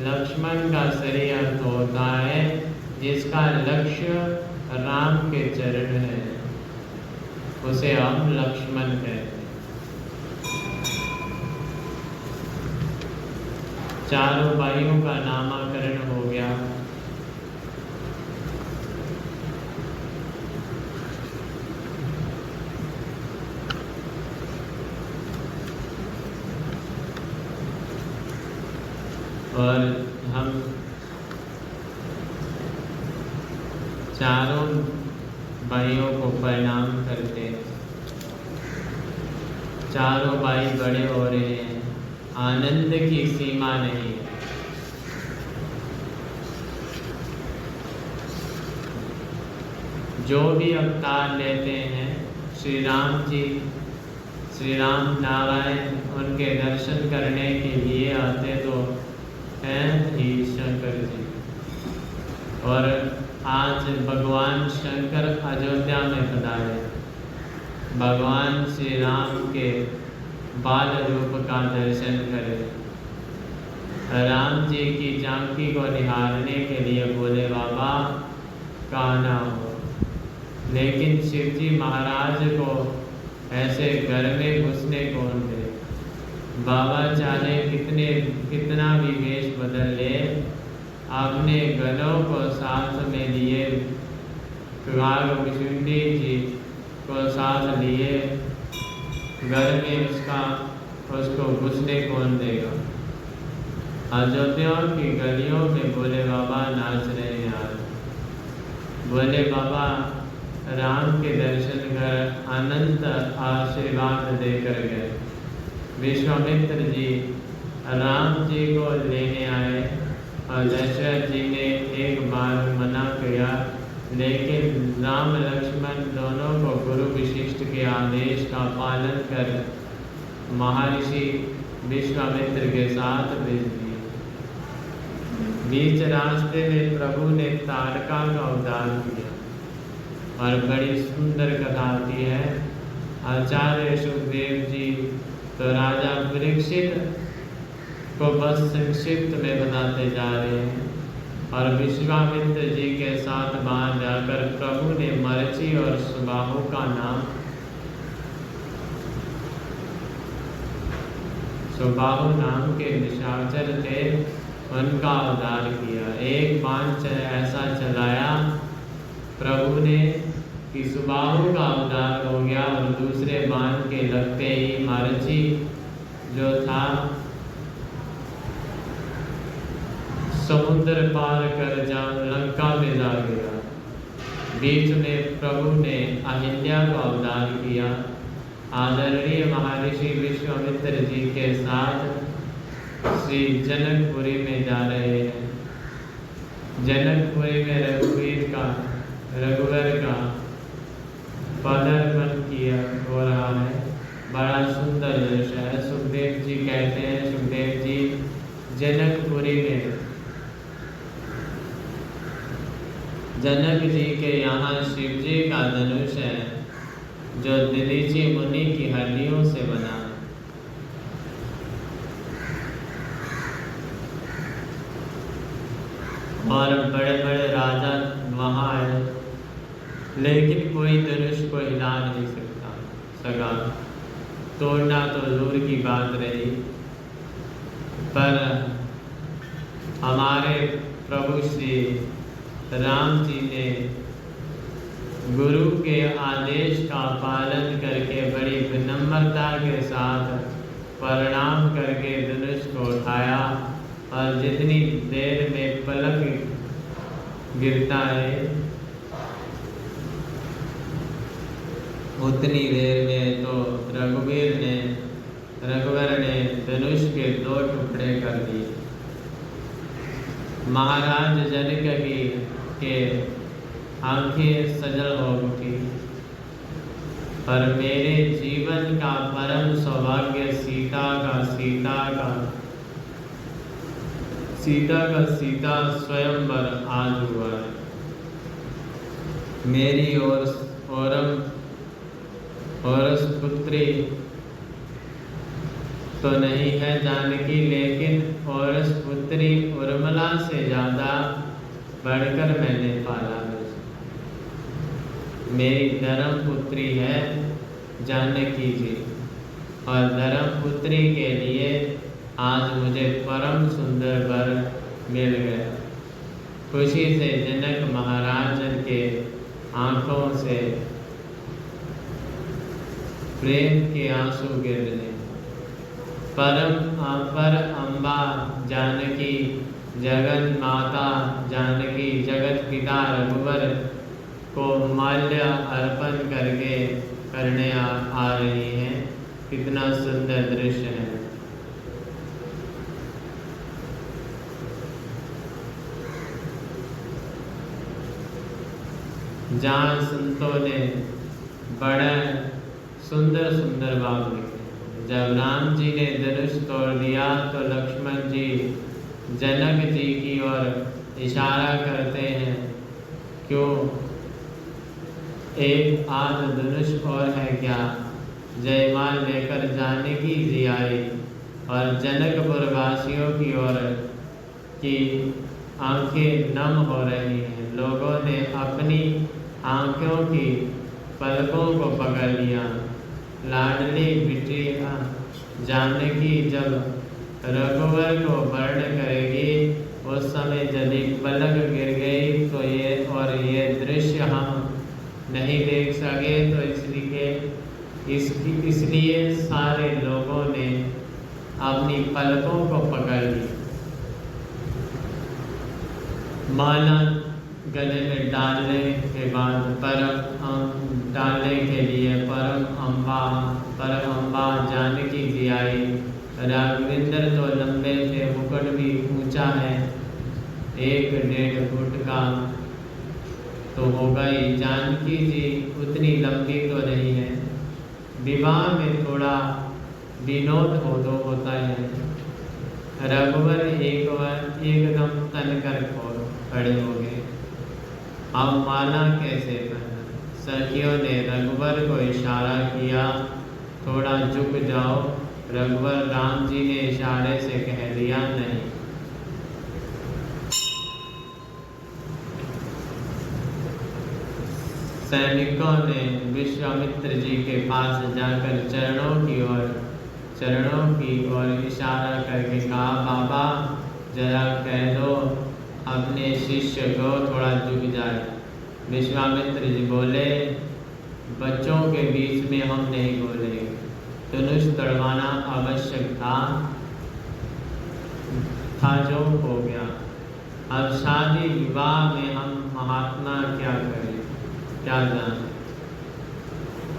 लक्ष्मण का सही अर्थ होता है जिसका लक्ष्य राम के चरण है, उसे हम लक्ष्मण कहते हैं। चारों भाइयों का नामकरण हो गया। और हम चारों भाइयों को प्रणाम करते हैं। चारों भाई बड़े हो रहे हैं, आनंद की सीमा नहीं है। जो भी अवतार लेते हैं, श्री राम जी, श्री राम नारायण उनके दर्शन करने के लिए आते तो हैं ही शंकर जी। और आज भगवान शंकर अयोध्या में पधारे। भगवान श्री राम के बाल रूप का दर्शन करें। राम जी की झांकी को निहारने के लिए बोले, बाबा कहाँ ना हो। लेकिन शिव जी महाराज को ऐसे घर में घुसने कौन दे। बाबा चाहे कितना भी वेश बदल ले, अपने गणों को साथ में लिए, विष्णु जी को साथ लिए, घर में उसको घुसने कौन देगा। अयोध्या की गलियों में बोले बाबा नाच रहे हैं आज। बोले बाबा राम के दर्शन कर अनंत आशीर्वाद देकर गए। विश्वामित्र जी राम जी को लेने आए और दशरथ जी ने एक बार मना किया, लेकिन राम लक्ष्मण दोनों को गुरु विशिष्ट के आदेश का पालन कर महर्षि विश्वामित्र के साथ भेज दिए। बीच रास्ते में प्रभु ने ताड़का का अवतार किया और बड़ी सुंदर कथा आती है। आचार्य सुखदेव जी तो राजा परीक्षित को बस संक्षिप्त में बताते जा रहे हैं, और विश्वामित्र जी के साथ वहां जाकर प्रभु ने मर्ची और सुबाहु का नाम, सुबाहु नाम के निशाचर थे, उनका अवतार किया। एक बाण ऐसा चलाया प्रभु ने कि सुबाहु का अवतार हो गया, और दूसरे बाण के लगते ही मर्ची जो था समुद्र पार कर जा लंका में जा गया। बीच में प्रभु ने अहिल्या का अवतार किया। आदरणीय महर्षि विश्वामित्र जी के साथ श्री जनकपुरी में जा रहे हैं। जनकपुरी में रघुवर का पदार्पण किया हो रहा है। बड़ा सुंदर दृश्य है। सुखदेव जी कहते हैं, सुखदेव जी जनकपुरी में जनक जी के यहाँ शिव जी का धनुष है, जो दधीचि मुनि की हड्डियों से बना है। और बड़े बड़े राजा वहाँ आए, लेकिन कोई धनुष को हिला नहीं सका। तोड़ना तो दूर की बात रही, पर हमारे प्रभु श्री राम जी ने गुरु के आदेश का पालन करके बड़ी विनम्रता के साथ प्रणाम करके धनुष को उठाया, और जितनी देर में पलक गिरता है उतनी देर में तो रघुवर ने धनुष के 2 टुकड़े कर दिए। महाराज जनक के आंखें सजल हो उठी। पर मेरे जीवन का परम सौभाग्य सीता स्वयंवर आज हुआ है। मेरी औरस पुत्री तो नहीं है जानकी, लेकिन औरस पुत्री उर्मिला से ज़्यादा बढ़कर मैंने पाला है। मेरी धर्म पुत्री है जानकी जी, और धर्म पुत्री के लिए आज मुझे परम सुंदर वर मिल गया। खुशी से जनक महाराज के आंखों से प्रेम के आंसू गिरने। पर अम्बा जानकी, जगन माता जानकी जगत पिता रघुवर को माल्य अर्पण करने आ रही हैं। कितना सुंदर दृश्य है। जहाँ संतों ने बड़ा सुंदर भाव लिखे। जब राम जी ने धनुष तोड़ दिया तो लक्ष्मण जी जनक जी की ओर इशारा करते हैं, क्यों एक आध धनुष और है क्या? जयमाल लेकर जानकी जी आई और जनकपुर वासियों की ओर की आंखें नम हो रही हैं। लोगों ने अपनी आंखों की पलकों को पकड़ लिया। लाडली बिटिया जानकी जब रघुवर को वर्ण करेगी, उस समय यदि पलक गिर गई तो ये दृश्य हम नहीं देख सके, तो इसलिए सारे लोगों ने अपनी पलकों को पकड़ ली। माला गले में डालने के बाद डालने के लिए परम अम्बा जानकी जी आई। राघवेंद्र तो लंबे थे, मुकुट भी ऊंचा है, 1-1.5 फुट का तो होगा ही। जानकी जी उतनी लंबी तो नहीं है। विवाह में थोड़ा विनोद होता है। रघुवर एकदम तन कर खड़े हो गए। अब माला कैसे पहना? सखियों ने रघुवर को इशारा किया, थोड़ा झुक जाओ। रघुवर राम जी ने इशारे से कह दिया, नहीं। सैनिकों ने विश्वामित्र जी के पास जाकर चरणों की ओर इशारा करके कहा, बाबा जरा कह दो अपने शिष्य को थोड़ा झुक जाए। विश्वामित्र जी बोले, बच्चों के बीच में हम नहीं बोलेंगे। धनुष तड़वाना आवश्यक था जो हो गया। अब शादी विवाह में हम महात्मा क्या करें, क्या जाने।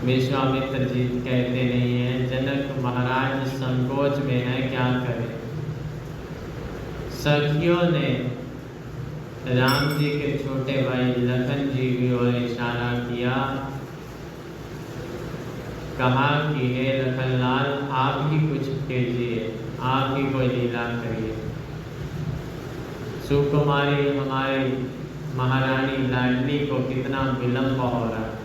विश्वामित्र जी कहते नहीं हैं। जनक महाराज संकोच में है, क्या करें। सखियों ने राम जी के छोटे भाई लखन जी की ओर इशारा किया, कहा कि हे लखनलाल, आप ही कुछ कीजिए, आप ही कोई लीला करिए। सुकुमारी हमारी महारानी लाडली को कितना विलंब हो रहा है।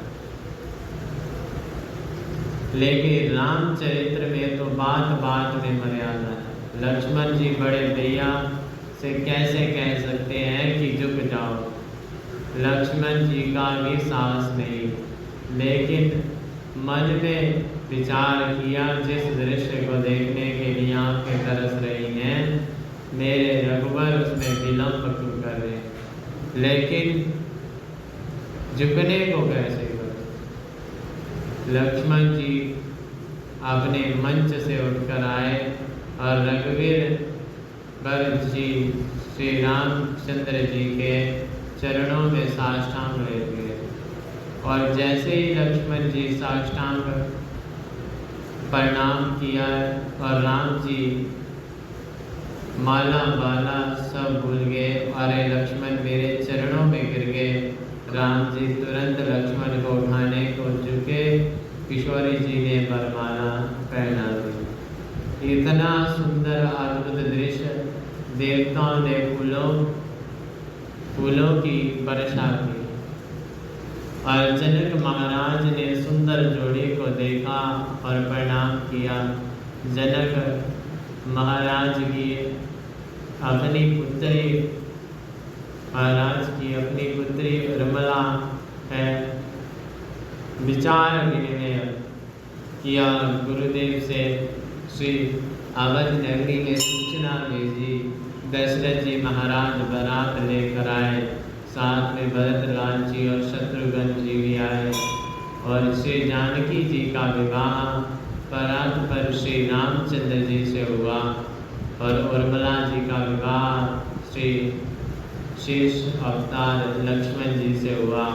लेकिन रामचरित्र में तो बात में मर्यादा है। लक्ष्मण जी बड़े भैया से कैसे कह सकते हैं कि झुक जाओ। लक्ष्मण जी का भी साहस नहीं, लेकिन मन में विचार किया, जिस दृश्य को देखने के लिए आंखें तरस रही हैं, मेरे रघुवर उसमें विलंब क्यों कर रहे हैं। लेकिन झुकने को कैसे करें। लक्ष्मण जी अपने मंच से उठकर आए और रघुवीर जी श्री रामचंद्र जी के चरणों में साष्टांग लेट गए। और जैसे ही लक्ष्मण जी साष्टांग प्रणाम किया और राम जी माला बाला सब भूल गए, अरे लक्ष्मण मेरे चरणों में गिर गए। राम जी तुरंत लक्ष्मण को उठाने को झुके, किशोरी जी ने वरमाला पहना दी। इतना सुंदर अद्भुत दृश्य, देवताओं ने फूलों की वर्षा की और जनक महाराज ने सुंदर जोड़ी को देखा और प्रणाम किया। जनक महाराज की अपनी पुत्री उर्मिला है विचार विनिमय किया। गुरुदेव से श्री अवध नगरी में सूचना भेजी। दशरथ जी महाराज बारात लेकर आए, साथ में भरतलाल जी और शत्रुघ्न जी भी आए और श्री जानकी जी का विवाह परात पर श्री रामचंद्र जी से हुआ और उर्मिला जी का विवाह श्री शेष अवतार लक्ष्मण जी से हुआ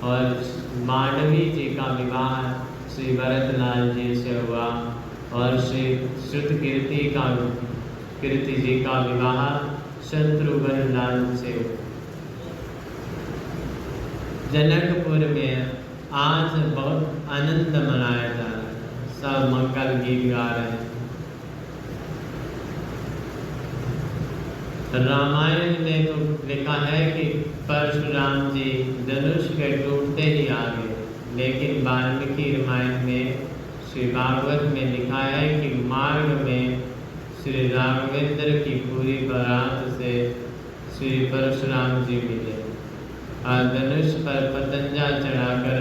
और मांडवी जी का विवाह श्री भरतलाल जी से हुआ और श्री कीर्ति जी का विवाह शत्रुघ्न लाल से हुआ। जनकपुर में आज बहुत आनंद मनाया जा रहा है, सब मंगल गीत गा रहे हैं। रामायण में तो लिखा है कि परशुराम जी धनुष के टूटते ही आ गए, लेकिन वाल्मीकि रामायण में श्री भागवत में लिखा है कि मार्ग में श्री राघवेंद्र की पूरी बारात से श्री परशुराम जी मिले और धनुष पर पतंजा चढ़ाकर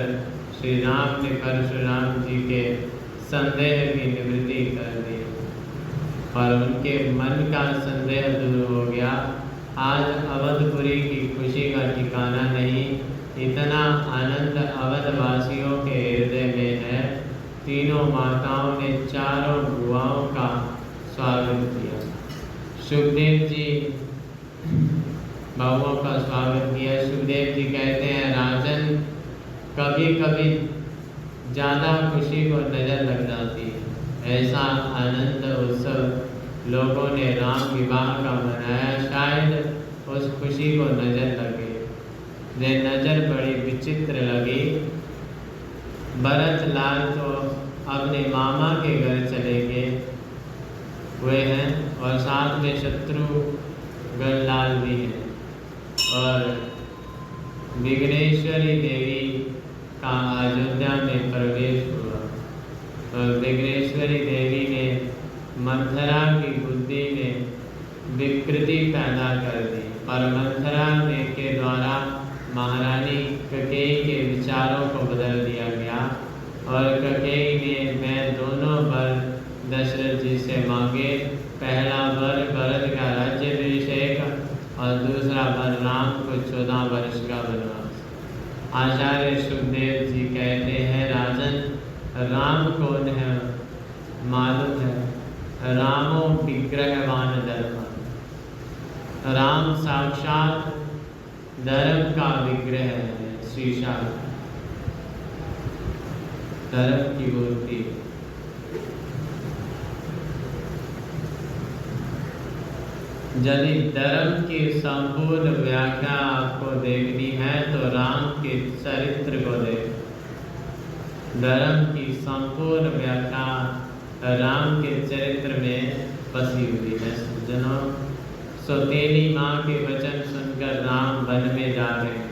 श्री राम ने परशुराम जी के संदेह की निवृत्ति कर दी और उनके मन का संदेह दूर हो गया। आज अवधपुरी की खुशी का ठिकाना नहीं, इतना आनंद अवधवासियों के हृदय में है। तीनों माताओं ने चारों बुआओं का स्वागत किया। सुखदेव जी बहुओं का स्वागत किया। सुखदेव जी कहते हैं, राजन कभी कभी ज़्यादा खुशी को नज़र लग जाती है। ऐसा आनंद उत्सव लोगों ने राम विवाह का मनाया, शायद उस खुशी को नज़र लगे। ये नज़र बड़ी विचित्र लगी। भरत लाल तो अपने मामा के घर चले गए हुए हैं और साथ में शत्रुघ्न लाल भी हैं और विघ्नेश्वरी देवी का अयोध्या में प्रवेश हुआ और विघ्नेश्वरी देवी ने मंथरा की बुद्धि में विकृति पैदा कर दी और मंथरा के द्वारा महारानी कैकेयी के विचारों को बदल दिया गया और कैकेयी ने मैं दोनों वर दशरथ जी से मांगे। पहला वर भरत का राज्याभिषेक और दूसरा वर राम को 14 वर्ष का वनवास। आचार्य सुखदेव जी कहते हैं, राजन राम कौन है मालूम है? रामो विग्रहवान धर्म। राम साक्षात धर्म का विग्रह है, शीशा धर्म की मूर्ति। यदि धर्म की संपूर्ण व्याख्या आपको देखनी है तो राम के चरित्र को देखें। धर्म की संपूर्ण व्याख्या राम के चरित्र में बसी हुई है। जनों, सौतेली माँ के वचन सुनकर राम वन में जा रहे हैं।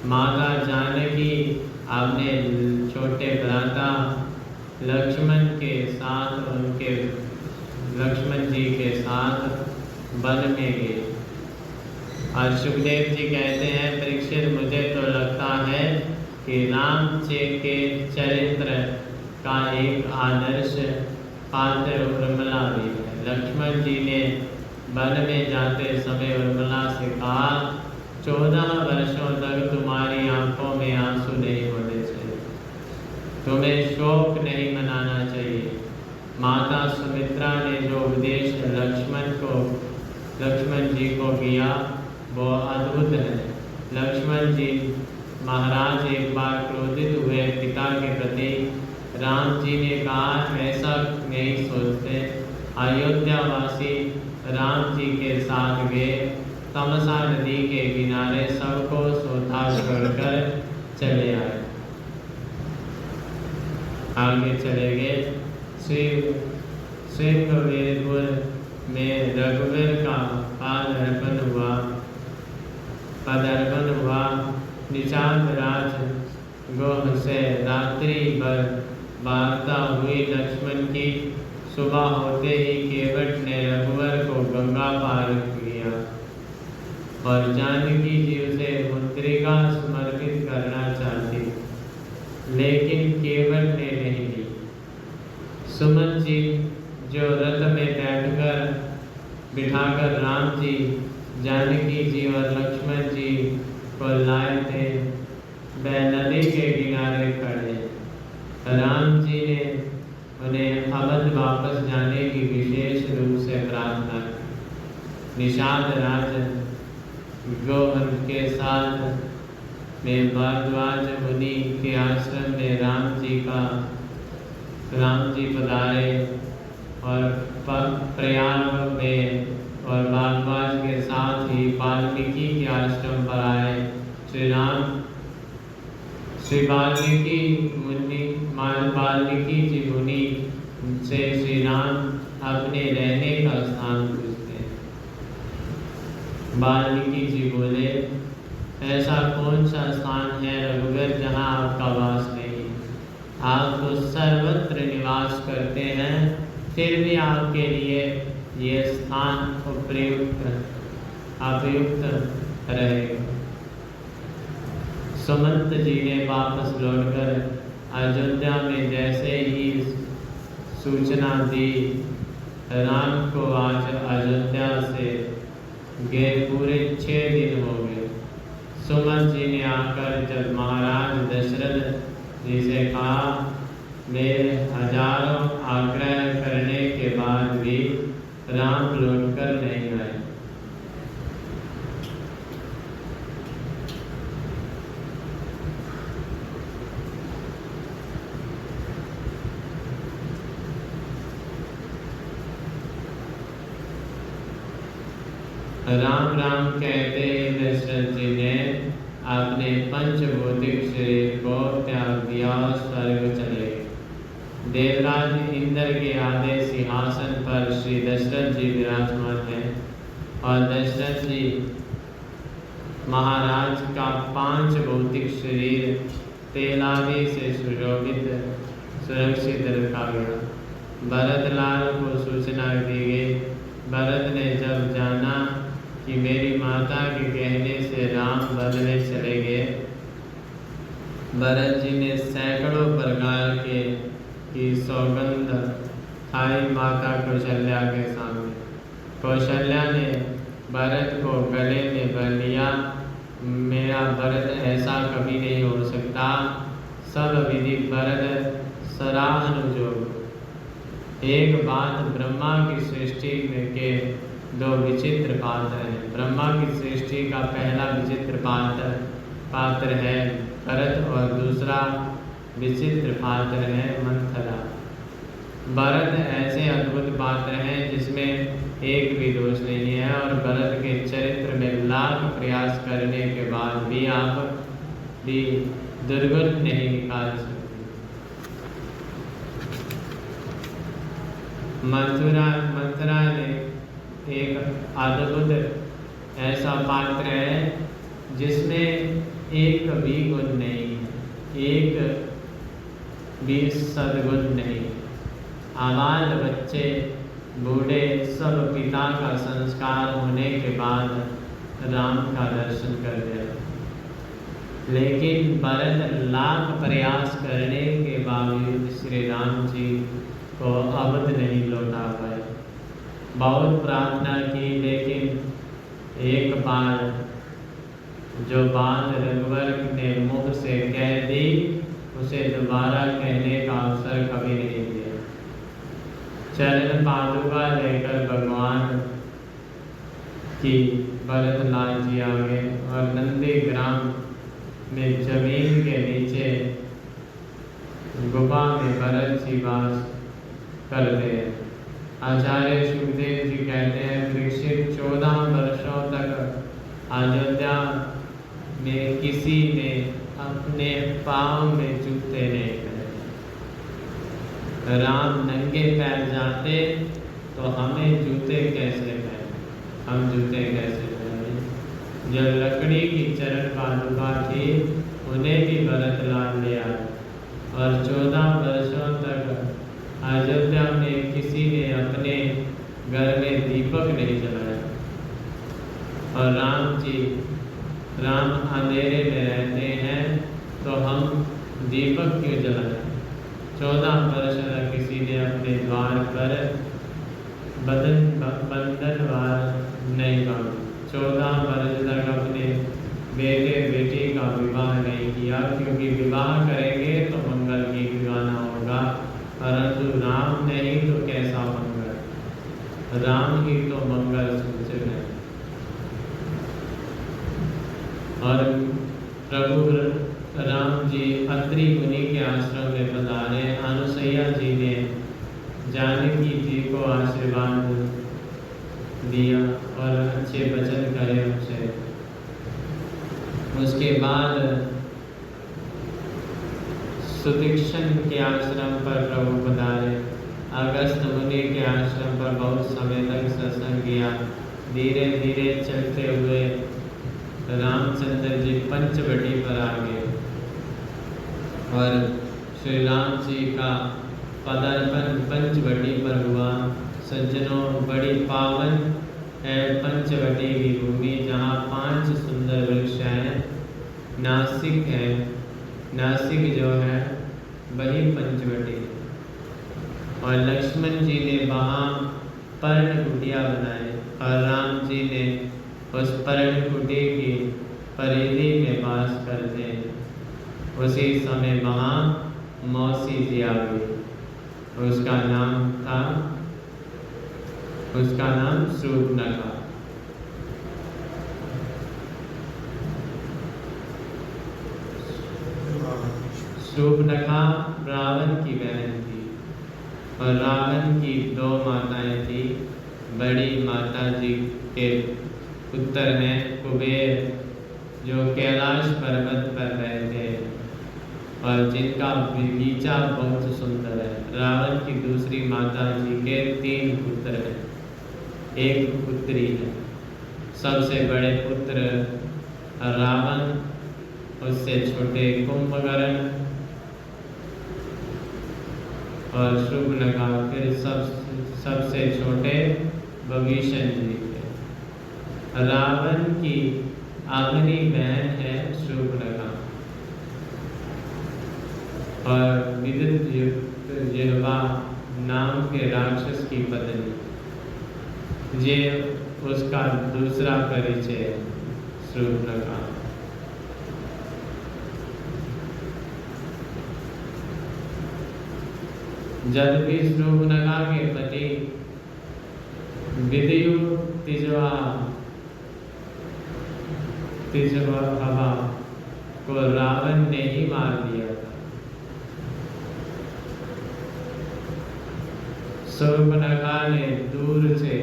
माता जानकी अपने छोटे भ्राता लक्ष्मण के साथ उनके लक्ष्मण जी के साथ वन में गए और सुखदेव जी कहते हैं, परीक्षित मुझे तो लगता है कि राम जी के चरित्र का एक आदर्श पात्र उर्मिला भी है। लक्ष्मण जी ने वन में जाते समय उर्मिला से कहा, 14 वर्षों तक तुम्हारी आंखों में आंसू नहीं होने चाहिए, तुम्हें शोक नहीं मनाना चाहिए। माता सुमित्रा ने जो उपदेश लक्ष्मण जी को किया वो अद्भुत है। लक्ष्मण जी महाराज एक बार क्रोधित हुए पिता के प्रति। राम जी ने कहा, ऐसा नहीं सोचते। अयोध्यावासी राम जी के साथ गए। तमसा नदी के किनारे सबको सोता छोड़कर चले आए। आगे चले गए। श्रृंगवेरपुर में रघुवीर का पदार्पण हुआ। निषाद राज गोह से रात्रि भर वार्ता हुई लक्ष्मण की। सुबह होते ही केवट ने रघुवर को गंगा पार किया और जानकी जी उसे मुद्रिका समर्पित करना चाहती, लेकिन केवट ने नहीं दी। सुमन जी जो रथ में बिठाकर राम जी, जानकी जी और लक्ष्मण जी को लाए थे, वह नदी के किनारे खड़े। राम जी ने उन्हें अवध वापस जाने की विशेष रूप से प्रार्थना की। निषाद राज गोहन के साथ में भारद्वाज मुनि के आश्रम में राम जी पधारे और प्रयाग में और भारद्वाज के साथ ही वाल्मीकि के आश्रम पर आए। श्री वाल्मीकि जी मुनि से श्री राम अपने रहने का स्थान पूछते। वाल्मीकि जी बोले, ऐसा कौन सा स्थान है रघुवीर जहाँ आपका वास नहीं? आप तो सर्वत्र निवास करते हैं, फिर भी आपके लिए ये स्थान अप्रयुक्त रहेगा। सुमंत जी ने वापस लौटकर अयोध्या में जैसे ही सूचना दी, राम को आज अयोध्या से गए पूरे 6 दिन हो गए। सुमंत जी ने आकर जब महाराज दशरथ जी से कहा, मेरे हजारों आग्रह करने के बाद भी राम लौटकर नहीं आए। राम राम कहते ही दशरथ जी ने अपने पंचभौतिक शरीर को त्याग दिया और स्वर्ग चले गए। देवराज इंद्र के आदेश सिंहासन पर श्री दशरथ जी विराजमान हैं और दशरथ जी महाराज का 5 भौतिक शरीर तेलादि से सुरक्षित रखा गया। भरतलाल को सूचना दी गई। भरत ने जब जाना कि मेरी माता के कहने से राम वन में चले गए, भरत जी ने सैकड़ों प्रकार की सौगंध खाई माता कौशल्या के सामने। कौशल्या ने भरत को गले में भर लिया। मेरा भरत ऐसा कभी नहीं हो सकता। सब विधि भरत सराहनयोग्य। एक बात, ब्रह्मा की सृष्टि के 2 विचित्र पात्र हैं। ब्रह्मा की सृष्टि का पहला विचित्र पात्र है भरत और दूसरा विचित्र पात्र है मंथरा। भरत ऐसे अद्भुत पात्र हैं जिसमें एक भी दोष नहीं है और भरत के चरित्र में लाख प्रयास करने के बाद भी आप भी दुर्गुण नहीं निकाल सकते। मंथरा ने एक अद्भुत ऐसा पात्र है जिसमें एक भी गुण नहीं है, एक भी सद्गुण नहीं। आबाल बच्चे बूढ़े सब पिता का संस्कार होने के बाद राम का दर्शन कर गए, लेकिन भरत लाख प्रयास करने के बावजूद श्री राम जी को अवध नहीं लौटा पाए। बहुत प्रार्थना की, लेकिन एक बार जो बात रघुवर ने मुख से कह दी उसे दोबारा कहने का अवसर कभी नहीं दिया। चरण पादुका लेकर भगवान की भरतलाल जी आ गए और नंदी ग्राम में जमीन के नीचे गुफा में भरत जी वास करते हैं। आचार्य सुखदेव जी कहते हैं परीक्षित 14 वर्षों तक अयोध्या में किसी ने अपने पाँव में जूते नहीं पहने। राम नंगे पैर जाते तो हमें जूते कैसे पहने, हम जूते कैसे पहने। जब लकड़ी की चरण पादुका थी उन्हें भी भरत लाल लिया और 14 वर्षों तक अयोध्या में किसी ने अपने घर में दीपक नहीं जलाया। और राम अंधेरे में रहते हैं तो हम दीपक क्यों जलाएं। 14 वर्ष तक किसी ने अपने द्वार पर बंधनवार नहीं बांधा। 14 वर्ष तक अपने बेटे बेटी का विवाह नहीं किया, क्योंकि विवाह करेंगे तो मंगल की विवाह होगा, परंतु राम नहीं तो कैसा मंगल। राम ही तो मंगल सूचक है। और प्रभु राम जी अत्रि मुनि के आश्रम में पधारे। अनुसैया जी ने जानकी जी को आशीर्वाद दिया और अच्छे वचन कहे उनसे। उसके बाद सुदीक्षण के आश्रम पर प्रभु पधारे। अगस्त मुनि के आश्रम पर बहुत समय तक सत्संग किया। धीरे धीरे चलते हुए रामचंद्र जी पंचवटी पर आ गए और श्री राम जी का पदार्पण पंचवटी पर हुआ। सज्जनों, बड़ी पावन है पंचवटी की भूमि, जहाँ 5 सुंदर वृक्ष हैं। नासिक है, नासिक जो है वही पंचवटी। और लक्ष्मण जी ने वहाँ पर्ण कुटिया बनाए और राम जी ने उस पर्ण कुटी की परिधि में वास करते हैं। उसी समय वहाँ मौसी जी आ गई। उसका नाम शूर्पणखा। शूर्पणखा रावण की बहन थी और रावण की 2 माताएं थी। बड़ी माता जी के पुत्र हैं कुबेर, जो कैलाश पर्वत पर रहते हैं और जिनका बगीचा बहुत सुंदर है। रावण की दूसरी माता जी के 3 पुत्र हैं, 1 पुत्री है। सबसे बड़े पुत्र रावण, उससे छोटे कुंभकर्ण और शूर्पणखा, फिर सबसे छोटे विभीषण जी थे। रावण की आखिरी बहन है शूर्पणखा और विद्युत जिह्वा नाम के राक्षस की पत्नी। ये उसका दूसरा परिचय है शूर्पणखा। जब भी शूर्पणखा के पति विद्युत तिजवा को रावण ने ही मार दिया था। शूर्पणखा ने दूर से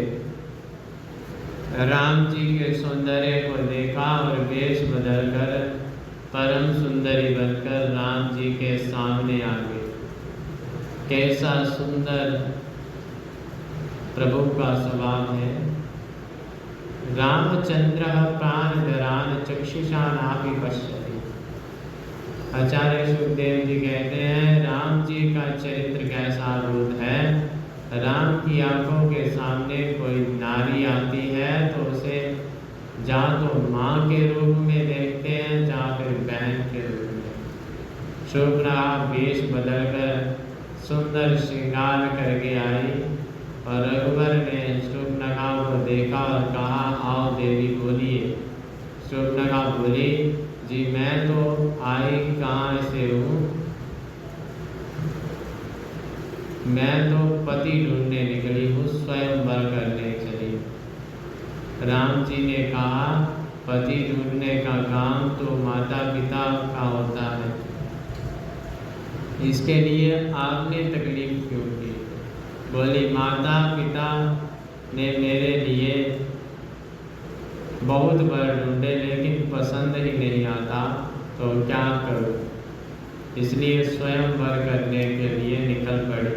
राम जी के सौंदर्य को देखा और वेश बदलकर परम सुंदरी बनकर राम जी के सामने आ गई। कैसा सुंदर प्रभु का स्वभाव है। रामचंद्र प्राणधरान चक्षुषा नाभि पश्यति। आचार्य सुखदेव जी कहते हैं राम जी का चरित्र कैसा अद्भुत है। राम की आंखों के सामने कोई नारी आती है तो उसे जा तो माँ के रूप में देखते हैं, या फिर बहन के रूप में। शूर्पणखा वेश बदलकर सुंदर श्रृंगार करके आई और रघुवर ने शूर्पणखा को देखा और कहा, आओ देवी बोलिए। शूर्पणखा बोली, जी मैं तो आई कहाँ से हूँ, मैं तो पति ढूंढने निकली हूँ, स्वयंवर करने चली। राम जी ने कहा, पति ढूंढने का काम तो माता पिता का होता है, इसके लिए आपने तकलीफ क्यों की? बोली माता पिता ने मेरे लिए बहुत वर ढूंढे लेकिन पसंद ही नहीं आता, तो क्या करूं? इसलिए स्वयं वर करने के लिए निकल पड़ी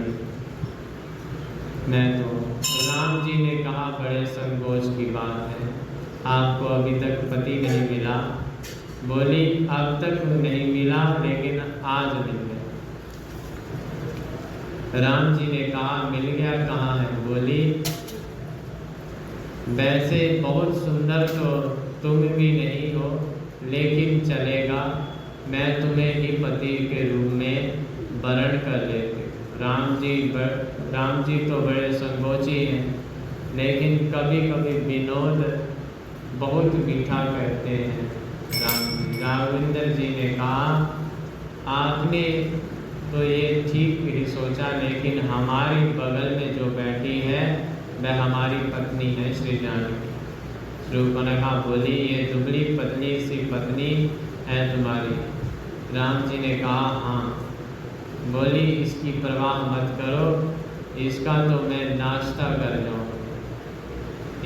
मैं तो। राम जी ने कहा बड़े संकोच की बात है, आपको अभी तक पति नहीं मिला। बोली अब तक नहीं मिला लेकिन आज मिल गया। राम जी ने कहा मिल गया कहाँ है? बोली वैसे बहुत सुंदर तो तुम भी नहीं हो, लेकिन चलेगा, मैं तुम्हें ही पति के रूप में वरण कर लेती। राम जी तो बड़े संकोची हैं, लेकिन कभी कभी विनोद बहुत मीठा कहते हैं। राघवेंद्र जी ने कहा आपने तो ये ठीक ही सोचा, लेकिन हमारी बगल में जो बैठी है वह हमारी पत्नी है श्री जानकी। शूर्पणखा बोली ये दुबली पतली सी पत्नी है तुम्हारी? राम जी ने कहा हाँ। बोली इसकी परवाह मत करो, इसका तो मैं नाश्ता कर जाऊँ,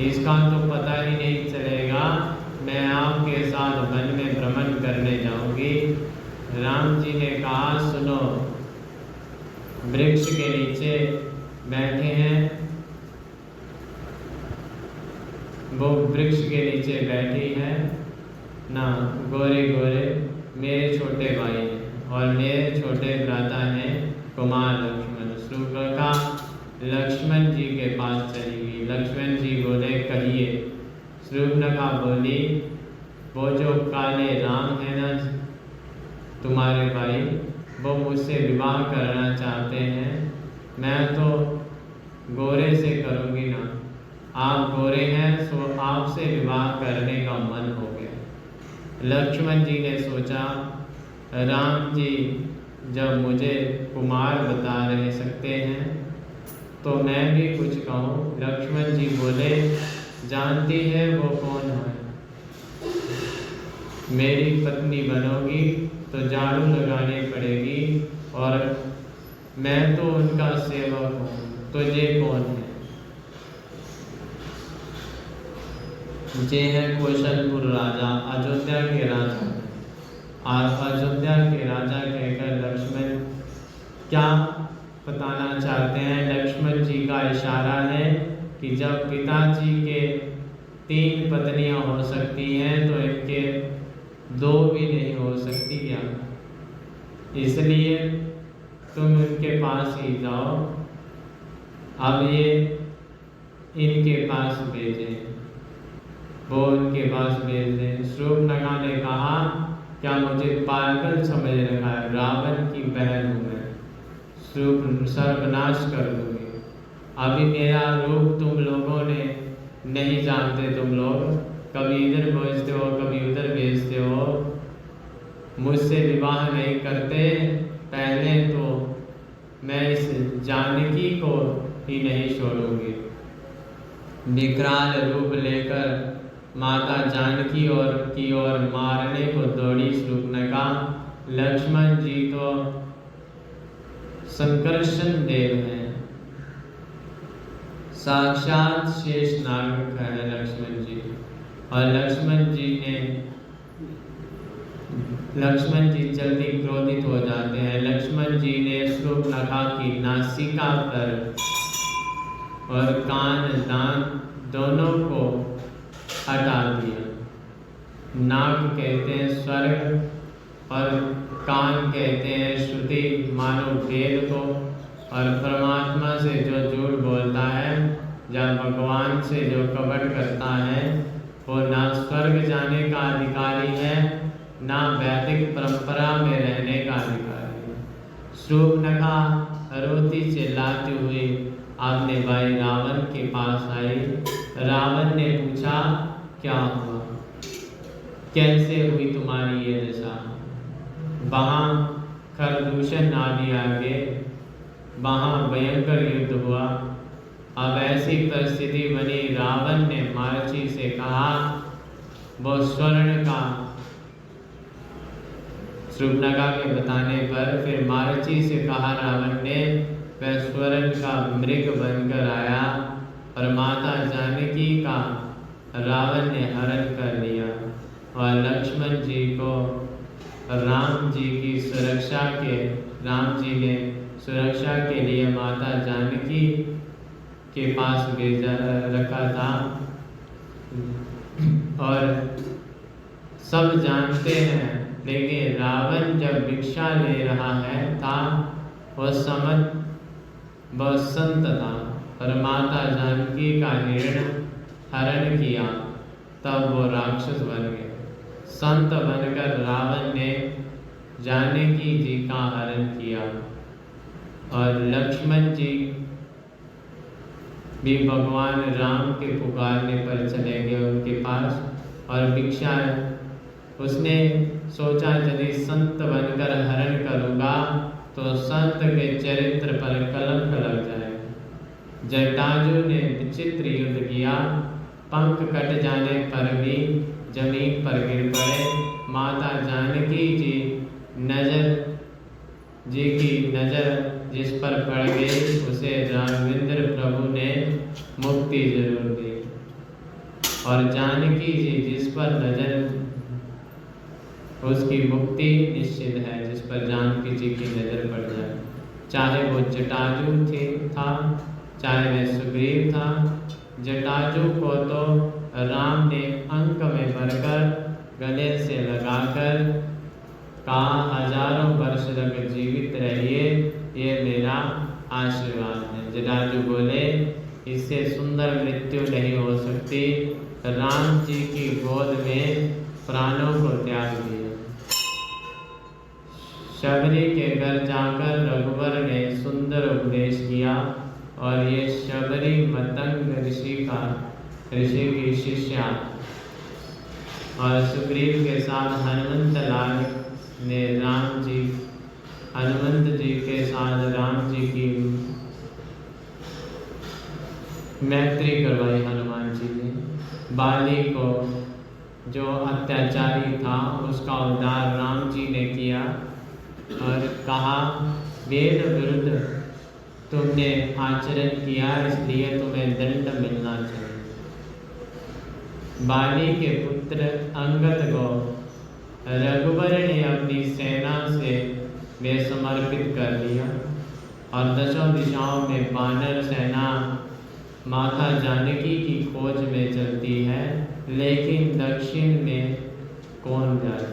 इसका तो पता ही नहीं चलेगा, मैं आपके साथ वन में भ्रमण करने जाऊंगी। राम जी ने कहा सुनो, वृक्ष के नीचे बैठे हैं, वो वृक्ष के नीचे बैठी है ना, गोरे गोरे मेरे छोटे भाई हैं और मेरे छोटे भ्राता हैं कुमार लक्ष्मण। शूर्पणखा लक्ष्मण जी के पास चली गई। लक्ष्मण जी बोले कहिए। शूर्पणखा बोली वो जो काले राम है ना तुम्हारे भाई, वो मुझसे विवाह करना चाहते हैं, मैं तो गोरे से करूँगी ना, आप गोरे हैं तो आपसे विवाह करने का मन हो गया। लक्ष्मण जी ने सोचा राम जी जब मुझे कुमार बता रहे सकते हैं तो मैं भी कुछ कहूँ। लक्ष्मण जी बोले जानती है वो कौन है? मेरी पत्नी बनोगी तो झाड़ू लगानी पड़ेगी और मैं तो उनका सेवक हूँ, तो ये कौन है? ये है कौशलपुर राजा, अयोध्या के राजा। और अयोध्या के राजा कहकर लक्ष्मण क्या बताना चाहते हैं? लक्ष्मण जी का इशारा है कि जब पिताजी के 3 पत्नियां हो सकती हैं तो इनके 2 भी नहीं हो सकती क्या? इसलिए तुम इनके पास ही जाओ। अब ये इनके पास भेजें, वो उनके पास भेज दें। शूर्पणखा ने कहा क्या मुझे पागल समझ रखा है? रावण की बहन हूँ मैं, सर्वनाश कर दूंगी। अभी मेरा रूप तुम लोगों ने नहीं जानते, तुम लोग कभी इधर भेजते हो कभी उधर भेजते हो, मुझसे विवाह नहीं करते। पहले तो मैं इस जानकी को ही नहीं छोड़ूंगी। विकराल रूप लेकर माता जानकी और की ओर मारने को दौड़ी शूर्पणखा। लक्ष्मण जी तो संकर्षण देव हैं, साक्षात शेष नाग है लक्ष्मण जी। और लक्ष्मण जी जल्दी क्रोधित हो जाते हैं। लक्ष्मण जी ने शूर्पणखा की नासिका पर और कान दांत दोनों को हटा दिया। नाक कहते हैं स्वर्ग और कान कहते हैं श्रुति, मानो वेद को। और परमात्मा से जो झूठ बोलता है या भगवान से जो कपट करता है वो ना स्वर्ग जाने का अधिकारी है ना वैदिक परंपरा में रहने का अधिकारी है। शूर्पणखा रोती चिल्लाती हुई अपने भाई रावण के पास आई। रावण ने पूछा क्या हुआ, कैसे हुई तुम्हारी ये दशा? वहाँ खरदूषण आदि आगे वहाँ भयंकर युद्ध हुआ। अब ऐसी परिस्थिति बनी, रावण ने मार्ची से कहा वो स्वर्ण का शूर्पणखा के बताने पर फिर मारीची से कहा रावण ने, वह स्वर्ण का मृग बनकर आया और माता जानकी का रावण ने हरण कर लिया और लक्ष्मण जी को राम जी ने सुरक्षा के लिए माता जानकी के पास भेजा रखा था। और सब जानते हैं, लेकिन रावण जब भिक्षा ले रहा था वह संत था और माता जानकी का हरण किया, तब वो राक्षस बन गए। संत बनकर रावण ने जानकी जी का हरण किया और लक्ष्मण जी भी भगवान राम के पुकारने पर चले गए उनके पास और भिक्षा। उसने सोचा यदि संत बनकर हरण करूँगा तो संत के चरित्र पर कलंक लग जाए। जटाजु ने विचित्र युद्ध किया, पंख कट जाने पर भी जमीन पर गिर पड़े। माता जानकी जी की नजर जिस पर पड़ गई उसे राघवेंद्र प्रभु ने मुक्ति जरूर दी। और जानकी जी जिस पर नजर उसकी मुक्ति निश्चित है, जिस पर जानकी जी की नजर पड़ जाए, चाहे वो जटाजु था चाहे वह सुग्रीव था। जटाजु को तो राम ने अंक में भरकर गले से लगाकर कहा, हजारों वर्ष तक जीवित रहिए, ये मेरा आशीर्वाद है। जटाजु बोले, इससे सुंदर मृत्यु नहीं हो सकती। राम जी की गोद में प्राणों को त्याग दिया। शबरी के घर जाकर रघुवर ने सुंदर उपदेश किया और ये शबरी मतंग ऋषि की शिष्या और सुग्रीव के साथ हनुमंत लाल ने हनुमंत जी के साथ राम जी की मैत्री करवाई। हनुमान जी ने बाली को, जो अत्याचारी था, उसका उद्धार राम जी ने किया और कहा, वेद विरुद्ध तुमने आचरण किया, इसलिए तुम्हें दंड मिलना चाहिए। बाली के पुत्र अंगद को रघुवर ने अपनी सेना से वे समर्पित कर दिया और दशों दिशाओं में वानर सेना माता जानकी की खोज में चलती है, लेकिन दक्षिण में कौन जाए।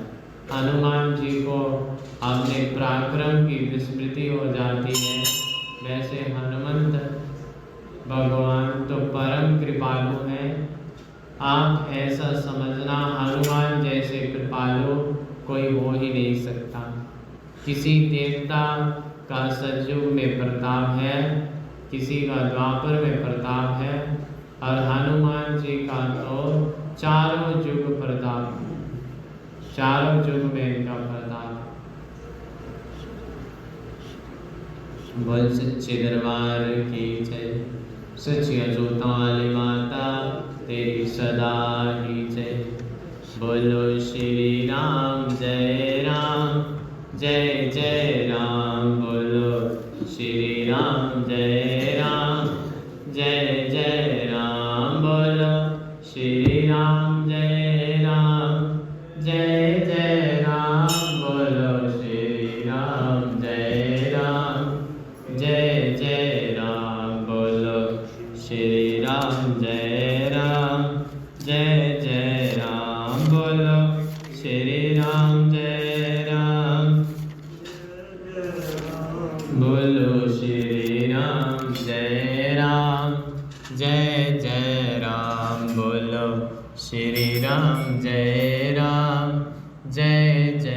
हनुमान जी को अपने पराक्रम की विस्मृति हो जाती है। वैसे हनुमंत भगवान तो परम कृपालु हैं। आप ऐसा समझना, हनुमान जैसे कृपालु कोई हो ही नहीं सकता। किसी देवता का सतयुग में प्रताप है, किसी का द्वापर में प्रताप है, और हनुमान जी का तो चारों युग प्रताप, चारों युग में इनका प्रताप। बोल सच्चे दरबार की जय, सच्ची अजूता वाली माता तेरी सदा ही जय। बोलो श्री राम जय राम, जय जय राम। बोलो श्री राम जय राम, जय जय राम। बोलो श्री राम जय राम, जय जय राम। बोलो श्री राम जय राम, जय जय राम। बोलो श्री राम जय राम, जय जय राम। बोलो श्री राम जय राम, बोलो श्री राम जय राम, जय जय राम। बोलो श्री राम जय राम, जय